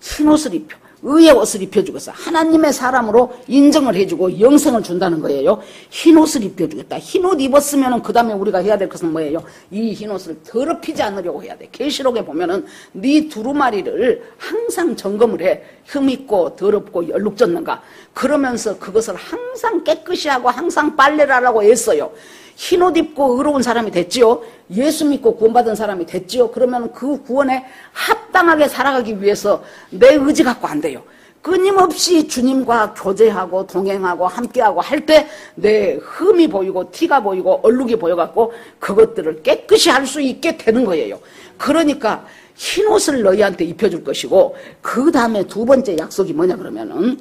흰옷을 입혀. 의의 옷을 입혀주겠어. 하나님의 사람으로 인정을 해주고 영생을 준다는 거예요. 흰옷을 입혀주겠다. 흰옷 입었으면 그 다음에 우리가 해야 될 것은 뭐예요? 이 흰옷을 더럽히지 않으려고 해야 돼. 계시록에 보면은 네 두루마리를 항상 점검을 해. 흠있고 더럽고 얼룩졌는가. 그러면서 그것을 항상 깨끗이 하고 항상 빨래를 하라고 했어요. 흰옷 입고 의로운 사람이 됐지요. 예수 믿고 구원받은 사람이 됐지요. 그러면 그 구원에 합당하게 살아가기 위해서 내 의지 갖고 안 돼요. 끊임없이 주님과 교제하고 동행하고 함께하고 할 때 내 흠이 보이고 티가 보이고 얼룩이 보여갖고 그것들을 깨끗이 할 수 있게 되는 거예요. 그러니까 흰옷을 너희한테 입혀줄 것이고 그 다음에 두 번째 약속이 뭐냐 그러면은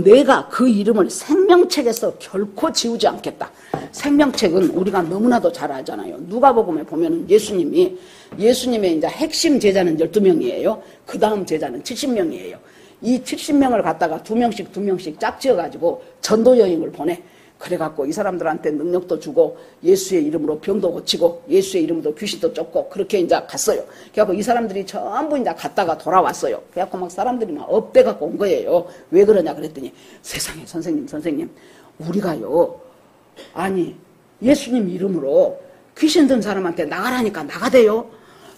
내가 그 이름을 생명책에서 결코 지우지 않겠다. 생명책은 우리가 너무나도 잘 알잖아요. 누가복음에 보면은 예수님의 이제 핵심 제자는 12명이에요. 그 다음 제자는 70명이에요. 이 70명을 갖다가 두 명씩 짝지어가지고 전도 여행을 보내. 그래갖고 이 사람들한테 능력도 주고 예수의 이름으로 병도 고치고 예수의 이름으로 귀신도 쫓고 그렇게 이제 갔어요. 그래갖고 이 사람들이 전부 이제 갔다가 돌아왔어요. 그래갖고 막 사람들이 막 업돼갖고 온 거예요. 왜 그러냐 그랬더니 세상에 선생님 우리가요 아니 예수님 이름으로 귀신 든 사람한테 나가라니까 나가대요.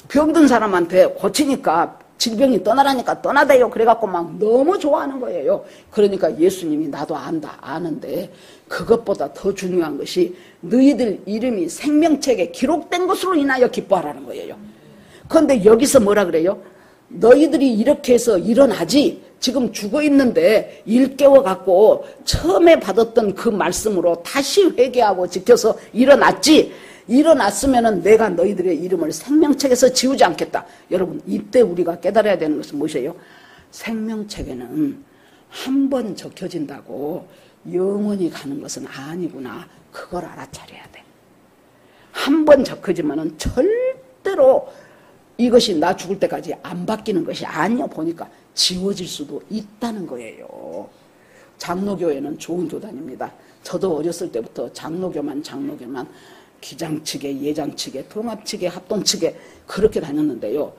병든 사람한테 고치니까 질병이 떠나라니까 떠나대요. 그래갖고 막 너무 좋아하는 거예요. 그러니까 예수님이 나도 아는데 그것보다 더 중요한 것이 너희들 이름이 생명책에 기록된 것으로 인하여 기뻐하라는 거예요. 그런데 여기서 뭐라 그래요? 너희들이 이렇게 해서 일어나지 지금 죽어있는데 일깨워갖고 처음에 받았던 그 말씀으로 다시 회개하고 지켜서 일어났지. 일어났으면은 내가 너희들의 이름을 생명책에서 지우지 않겠다. 여러분 이때 우리가 깨달아야 되는 것은 무엇이에요? 생명책에는 한 번 적혀진다고 영원히 가는 것은 아니구나. 그걸 알아차려야 돼. 한 번 적혀지면은 절대로 이것이 나 죽을 때까지 안 바뀌는 것이 아니야. 보니까 지워질 수도 있다는 거예요. 장로교회는 좋은 교단입니다. 저도 어렸을 때부터 장로교만 기장측에 예장측에 통합측에 합동측에 그렇게 다녔는데요.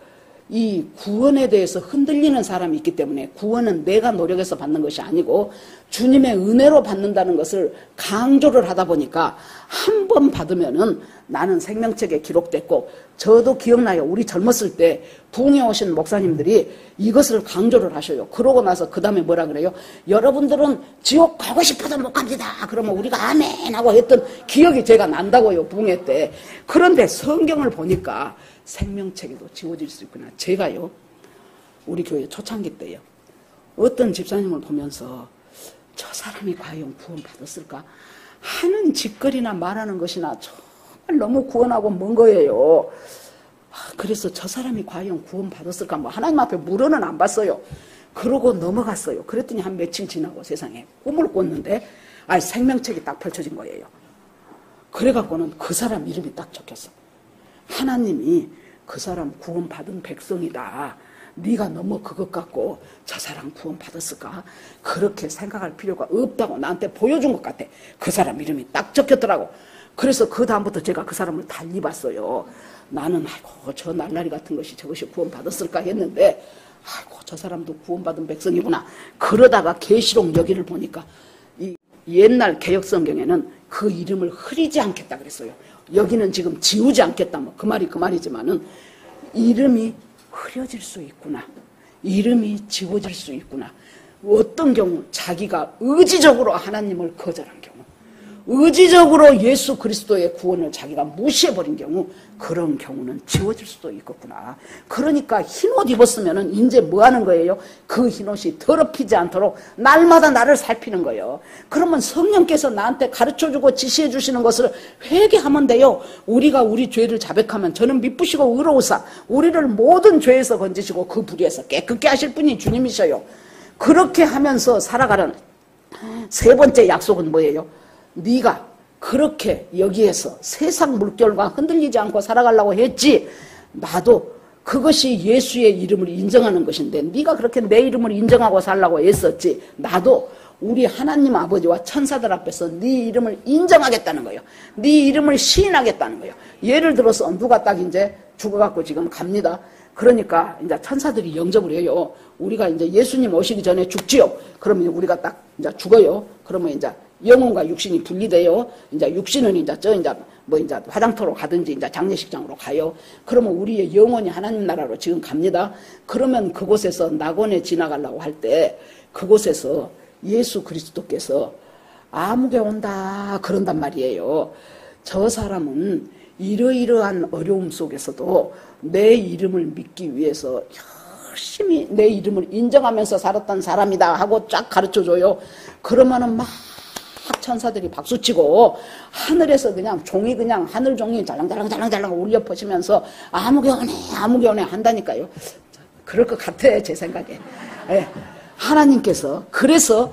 이 구원에 대해서 흔들리는 사람이 있기 때문에 구원은 내가 노력해서 받는 것이 아니고 주님의 은혜로 받는다는 것을 강조를 하다 보니까 한 번 받으면은 나는 생명책에 기록됐고 저도 기억나요. 우리 젊었을 때 부흥에 오신 목사님들이 이것을 강조를 하셔요. 그러고 나서 그 다음에 뭐라 그래요? 여러분들은 지옥 가고 싶어도 못 갑니다. 그러면 우리가 아멘 하고 했던 기억이 제가 난다고요. 부흥회 때. 그런데 성경을 보니까 생명책에도 지워질 수 있구나. 제가요 우리 교회 초창기 때요 어떤 집사님을 보면서 저 사람이 과연 구원 받았을까 하는 짓거리나 말하는 것이나 정말 너무 구원하고 먼 거예요. 그래서 저 사람이 과연 구원 받았을까 뭐 하나님 앞에 물어는 안 봤어요. 그러고 넘어갔어요. 그랬더니 한 며칠 지나고 세상에 꿈을 꿨는데 생명책이 딱 펼쳐진 거예요. 그래갖고는 그 사람 이름이 딱 적혔어. 하나님이 그 사람 구원받은 백성이다. 네가 너무 그것 갖고 저 사람 구원 받았을까? 그렇게 생각할 필요가 없다고 나한테 보여준 것 같아. 그 사람 이름이 딱 적혔더라고. 그래서 그 다음부터 제가 그 사람을 달리 봤어요. 나는 아이고 저 날라리 같은 것이 저것이 구원 받았을까 했는데 아이고 저 사람도 구원받은 백성이구나. 그러다가 계시록 여기를 보니까 이 옛날 개역성경에는 그 이름을 흐리지 않겠다 그랬어요. 여기는 지금 지우지 않겠다. 뭐 그 말이지만은 이름이 흐려질 수 있구나. 이름이 지워질 수 있구나. 어떤 경우 자기가 의지적으로 하나님을 거절한 경우, 의지적으로 예수 그리스도의 구원을 자기가 무시해버린 경우, 그런 경우는 지워질 수도 있겠구나. 그러니까 흰옷 입었으면은 이제 뭐 하는 거예요? 그 흰옷이 더럽히지 않도록 날마다 나를 살피는 거예요. 그러면 성령께서 나한테 가르쳐주고 지시해주시는 것을 회개하면 돼요. 우리가 우리 죄를 자백하면 저는 미쁘시고 의로우사 우리를 모든 죄에서 건지시고 그 불의에서 깨끗게 하실 분이 주님이셔요. 그렇게 하면서 살아가는 세 번째 약속은 뭐예요? 네가 그렇게 여기에서 세상 물결과 흔들리지 않고 살아가려고 했지. 나도 그것이 예수의 이름을 인정하는 것인데 네가 그렇게 내 이름을 인정하고 살라고 애썼지. 나도 우리 하나님 아버지와 천사들 앞에서 네 이름을 인정하겠다는 거예요. 네 이름을 시인하겠다는 거예요. 예를 들어서 누가 딱 이제 죽어갖고 지금 갑니다. 그러니까 이제 천사들이 영접을 해요. 우리가 이제 예수님 오시기 전에 죽지요. 그러면 우리가 딱 이제 죽어요. 그러면 이제 영혼과 육신이 분리돼요. 이제 육신은 이제 이제 화장터로 가든지 이제 장례식장으로 가요. 그러면 우리의 영혼이 하나님 나라로 지금 갑니다. 그러면 그곳에서 낙원에 지나가려고 할 때 그곳에서 예수 그리스도께서 아무개 온다 그런단 말이에요. 저 사람은 이러이러한 어려움 속에서도 내 이름을 믿기 위해서 열심히 내 이름을 인정하면서 살았던 사람이다 하고 쫙 가르쳐줘요. 그러면은 막 천사들이 박수치고 하늘에서 그냥 종이 그냥 하늘 종이 잘랑잘랑 울려 퍼지면서 아무개 오네 한다니까요. 그럴 것 같아 제 생각에. 예. 하나님께서 그래서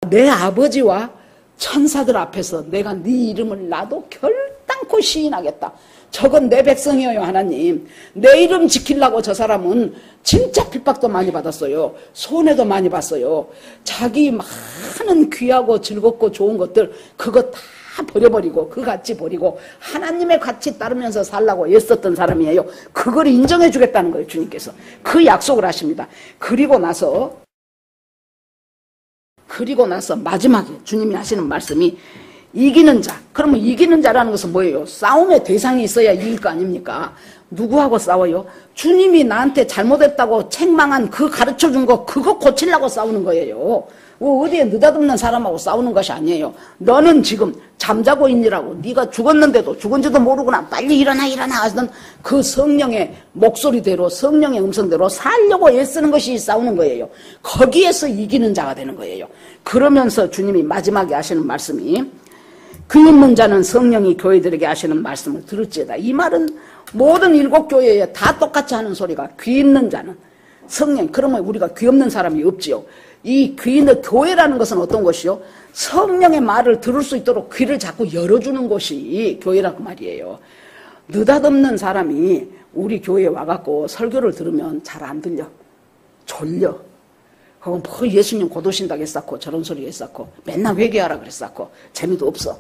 내 아버지와 천사들 앞에서 내가 네 이름을 나도 결단코 시인하겠다. 저건 내 백성이에요 하나님. 내 이름 지키려고 저 사람은 진짜 핍박도 많이 받았어요. 손해도 많이 봤어요. 자기 많은 귀하고 즐겁고 좋은 것들 그거 다 버려버리고 그 가치 버리고 하나님의 가치 따르면서 살라고 애썼던 사람이에요. 그걸 인정해 주겠다는 거예요 주님께서. 그 약속을 하십니다. 그리고 나서 마지막에 주님이 하시는 말씀이 이기는 자. 그러면 이기는 자라는 것은 뭐예요? 싸움의 대상이 있어야 이길 거 아닙니까? 누구하고 싸워요? 주님이 나한테 잘못했다고 책망한 그 가르쳐준 거 그거 고치려고 싸우는 거예요. 어디에 느닷없는 사람하고 싸우는 것이 아니에요. 너는 지금 잠자고 있니라고 네가 죽었는데도 죽은지도 모르구나 빨리 일어나 하던 그 성령의 목소리대로 성령의 음성대로 살려고 애쓰는 것이 싸우는 거예요. 거기에서 이기는 자가 되는 거예요. 그러면서 주님이 마지막에 하시는 말씀이 귀 있는 자는 성령이 교회들에게 하시는 말씀을 들을지어다. 이 말은 모든 7교회에 다 똑같이 하는 소리가 귀 있는 자는 성령. 그러면 우리가 귀 없는 사람이 없지요. 이 귀 있는 교회라는 것은 어떤 것이요? 성령의 말을 들을 수 있도록 귀를 자꾸 열어주는 것이 교회라고 말이에요. 느닷없는 사람이 우리 교회에 와갖고 설교를 들으면 잘 안 들려. 졸려. 그건 뭐 예수님 곧 오신다고 했었고 저런 소리 했었고 맨날 회개하라 그랬었고 재미도 없어.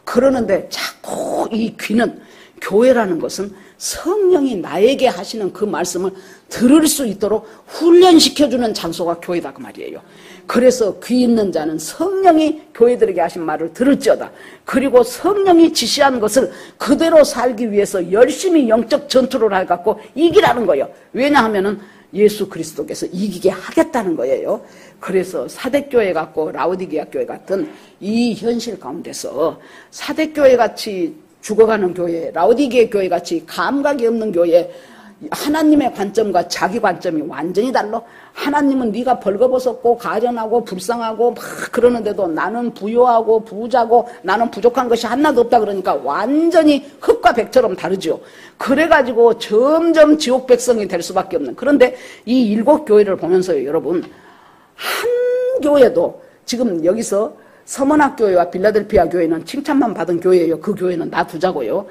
그러는데 자꾸 이 귀는 교회라는 것은 성령이 나에게 하시는 그 말씀을 들을 수 있도록 훈련시켜주는 장소가 교회다 그 말이에요. 그래서 귀 있는 자는 성령이 교회들에게 하신 말을 들을지어다. 그리고 성령이 지시한 것을 그대로 살기 위해서 열심히 영적 전투를 해갖고 이기라는 거예요. 왜냐하면은 예수 그리스도께서 이기게 하겠다는 거예요. 그래서 사대교회 같고 라오디게아 교회 같은 이 현실 가운데서 사대교회 같이 죽어가는 교회, 라오디게아 교회 같이 감각이 없는 교회, 하나님의 관점과 자기 관점이 완전히 달라. 하나님은 네가 벌거벗었고 가련하고 불쌍하고 막 그러는데도 나는 부유하고 부자고 나는 부족한 것이 하나도 없다 그러니까 완전히 흙과 백처럼 다르죠. 그래가지고 점점 지옥 백성이 될 수밖에 없는. 그런데 이 7교회를 보면서요 여러분, 한 교회도 지금 여기서 서머나 교회와 빌라델피아 교회는 칭찬만 받은 교회예요. 그 교회는 놔두자고요.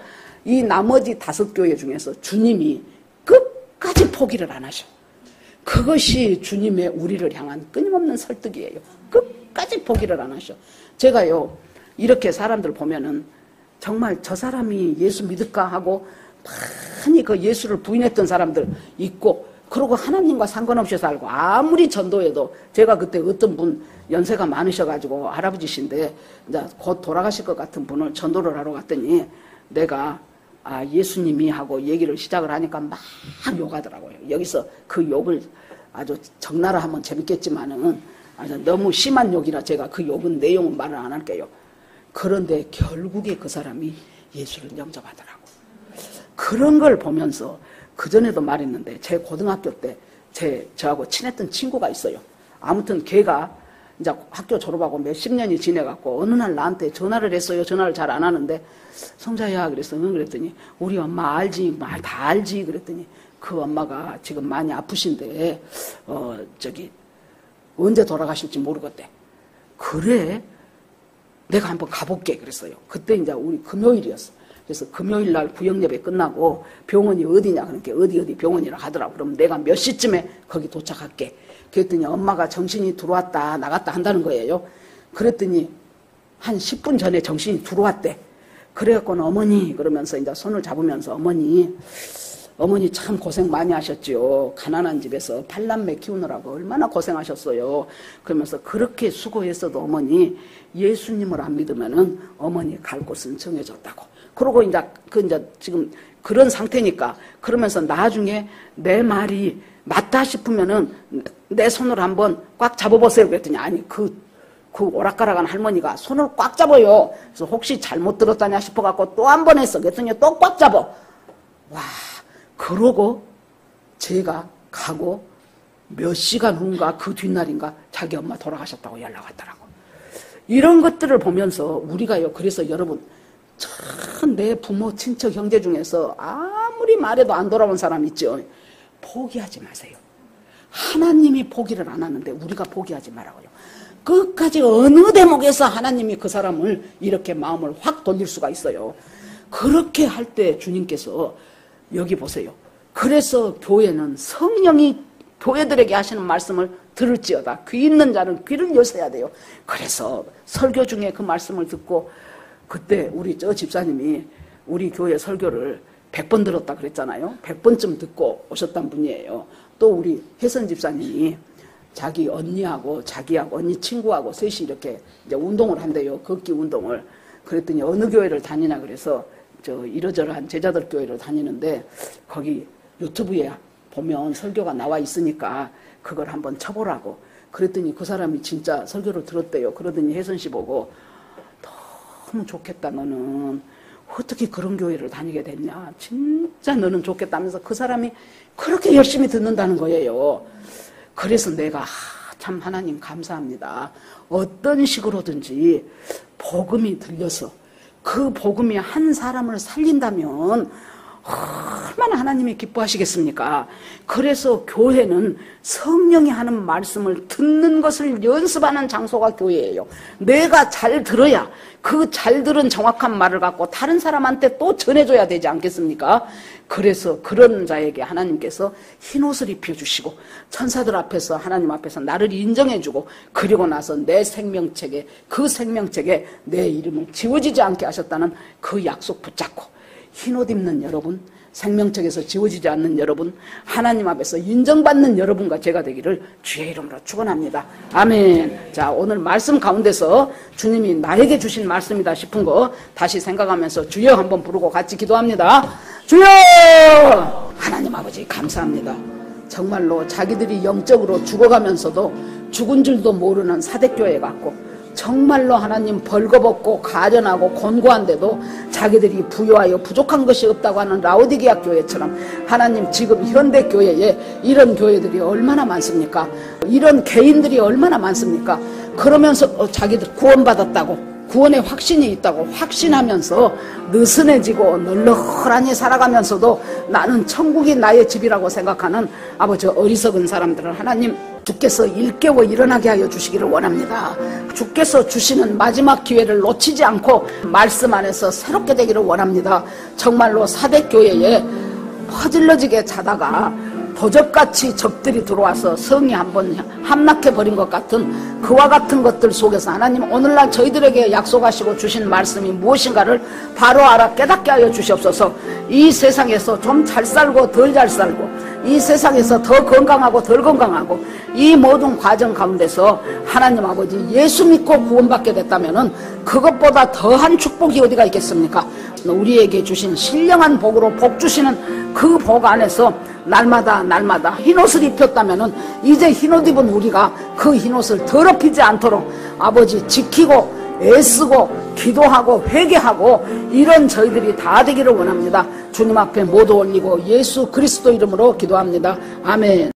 이 나머지 5교회 중에서 주님이 끝까지 포기를 안 하셔. 그것이 주님의 우리를 향한 끊임없는 설득이에요. 끝까지 포기를 안 하셔. 제가요 이렇게 사람들 보면은 정말 저 사람이 예수 믿을까 하고 많이 그 예수를 부인했던 사람들 있고, 그리고 하나님과 상관없이 살고 아무리 전도해도, 제가 그때 어떤 분 연세가 많으셔가지고 할아버지신데 이제 곧 돌아가실 것 같은 분을 전도를 하러 갔더니 내가 예수님이 하고 얘기를 시작을 하니까 막 욕하더라고요. 여기서 그 욕을 아주 적나라 하면 재밌겠지만은 아주 너무 심한 욕이라 제가 그 욕은 내용은 말을 안 할게요. 그런데 결국에 그 사람이 예수를 영접하더라고. 그런 걸 보면서 그전에도 말했는데 제 고등학교 때 저하고 친했던 친구가 있어요. 아무튼 걔가 이제 학교 졸업하고 몇십 년이 지내갖고 어느 날 나한테 전화를 했어요. 전화를 잘 안 하는데 성자야 그랬어. 응 그랬더니 우리 엄마 알지? 말 다 알지? 그랬더니 그 엄마가 지금 많이 아프신데 언제 돌아가실지 모르겠대. 그래? 내가 한번 가볼게 그랬어요. 그때 이제 우리 금요일이었어. 그래서 금요일 날 구역예배 끝나고 병원이 어디냐 그러니까 어디 병원이라 하더라고. 그럼 내가 몇 시쯤에 거기 도착할게. 그랬더니 엄마가 정신이 들어왔다 나갔다 한다는 거예요. 그랬더니 한 10분 전에 정신이 들어왔대. 그래갖고는 어머니 그러면서 이제 손을 잡으면서 어머니 참 고생 많이 하셨지요. 가난한 집에서 8남매 키우느라고 얼마나 고생하셨어요. 그러면서 그렇게 수고했어도 어머니 예수님을 안 믿으면은 어머니 갈 곳은 정해졌다고. 그러고 이제 지금 그런 상태니까 그러면서 나중에 내 말이 맞다 싶으면은 내 손을 한번 꽉 잡아보세요. 그랬더니 아니 그 오락가락한 할머니가 손을 꽉 잡아요. 그래서 혹시 잘못 들었다냐 싶어갖고 또 한 번 했어. 그랬더니 또 꽉 잡아. 와. 그러고 제가 가고 몇 시간 후인가 그 뒷날인가 자기 엄마 돌아가셨다고 연락 왔더라고. 이런 것들을 보면서 우리가요. 그래서 여러분 참 내 부모 친척 형제 중에서 아무리 말해도 안 돌아온 사람 있죠. 포기하지 마세요. 하나님이 포기를 안 하는데 우리가 포기하지 말라고요. 끝까지 어느 대목에서 하나님이 그 사람을 이렇게 마음을 확 돌릴 수가 있어요. 그렇게 할 때 주님께서 여기 보세요. 그래서 교회는 성령이 교회들에게 하시는 말씀을 들을지어다. 귀 있는 자는 귀를 여셔야 돼요. 그래서 설교 중에 그 말씀을 듣고 그때 우리 집사님이 우리 교회 설교를 100번 들었다 그랬잖아요. 100번쯤 듣고 오셨던 분이에요. 또 우리 혜선 집사님이 자기 언니하고 자기하고 언니 친구하고 셋이 이렇게 이제 운동을 한대요. 걷기 운동을. 그랬더니 어느 교회를 다니나 그래서 이러저러한 제자들 교회를 다니는데 거기 유튜브에 보면 설교가 나와 있으니까 그걸 한번 쳐보라고. 그랬더니 그 사람이 진짜 설교를 들었대요. 그러더니 혜선 씨 보고 너무 좋겠다 너는. 어떻게 그런 교회를 다니게 됐냐. 진짜 너는 좋겠다면서 그 사람이 그렇게 열심히 듣는다는 거예요. 그래서 내가 참 하나님 감사합니다. 어떤 식으로든지 복음이 들려서 그 복음이 한 사람을 살린다면 얼마나 하나님이 기뻐하시겠습니까? 그래서 교회는 성령이 하는 말씀을 듣는 것을 연습하는 장소가 교회예요. 내가 잘 들어야 그 잘 들은 정확한 말을 갖고 다른 사람한테 또 전해줘야 되지 않겠습니까? 그래서 그런 자에게 하나님께서 흰옷을 입혀주시고 천사들 앞에서 하나님 앞에서 나를 인정해주고 그리고 나서 내 생명책에 그 생명책에 내 이름을 지워지지 않게 하셨다는 그 약속 붙잡고 흰옷 입는 여러분, 생명책에서 지워지지 않는 여러분, 하나님 앞에서 인정받는 여러분과 제가 되기를 주의 이름으로 축원합니다. 아멘. 자, 오늘 말씀 가운데서 주님이 나에게 주신 말씀이다 싶은 거 다시 생각하면서 주여 한번 부르고 같이 기도합니다. 주여! 하나님 아버지 감사합니다. 정말로 자기들이 영적으로 죽어가면서도 죽은 줄도 모르는 사대교회 같고 정말로 하나님 벌거벗고 가련하고 곤고한데도 자기들이 부유하여 부족한 것이 없다고 하는 라오디게아 교회처럼 하나님 지금 현대교회에 이런 교회들이 얼마나 많습니까? 이런 개인들이 얼마나 많습니까? 그러면서 자기들 구원받았다고 구원의 확신이 있다고 확신하면서 느슨해지고 널널하니 살아가면서도 나는 천국이 나의 집이라고 생각하는 아버지 어리석은 사람들을 하나님 주께서 일깨워 일어나게 하여 주시기를 원합니다. 주께서 주시는 마지막 기회를 놓치지 않고 말씀 안에서 새롭게 되기를 원합니다. 정말로 사대교회에 퍼질러지게 자다가 도적같이 적들이 들어와서 성이 한번 함락해버린 것 같은 그와 같은 것들 속에서 하나님 오늘날 저희들에게 약속하시고 주신 말씀이 무엇인가를 바로 알아 깨닫게 하여 주시옵소서. 이 세상에서 좀 잘 살고 덜 잘 살고 이 세상에서 더 건강하고 덜 건강하고 이 모든 과정 가운데서 하나님 아버지 예수 믿고 구원받게 됐다면 그것보다 더한 축복이 어디가 있겠습니까? 우리에게 주신 신령한 복으로 복 주시는 그 복 안에서 날마다 흰옷을 입혔다면 이제 흰옷 입은 우리가 그 흰옷을 더럽히지 않도록 아버지 지키고 애쓰고 기도하고 회개하고 이런 저희들이 다 되기를 원합니다. 주님 앞에 모두 올리고 예수 그리스도 이름으로 기도합니다. 아멘.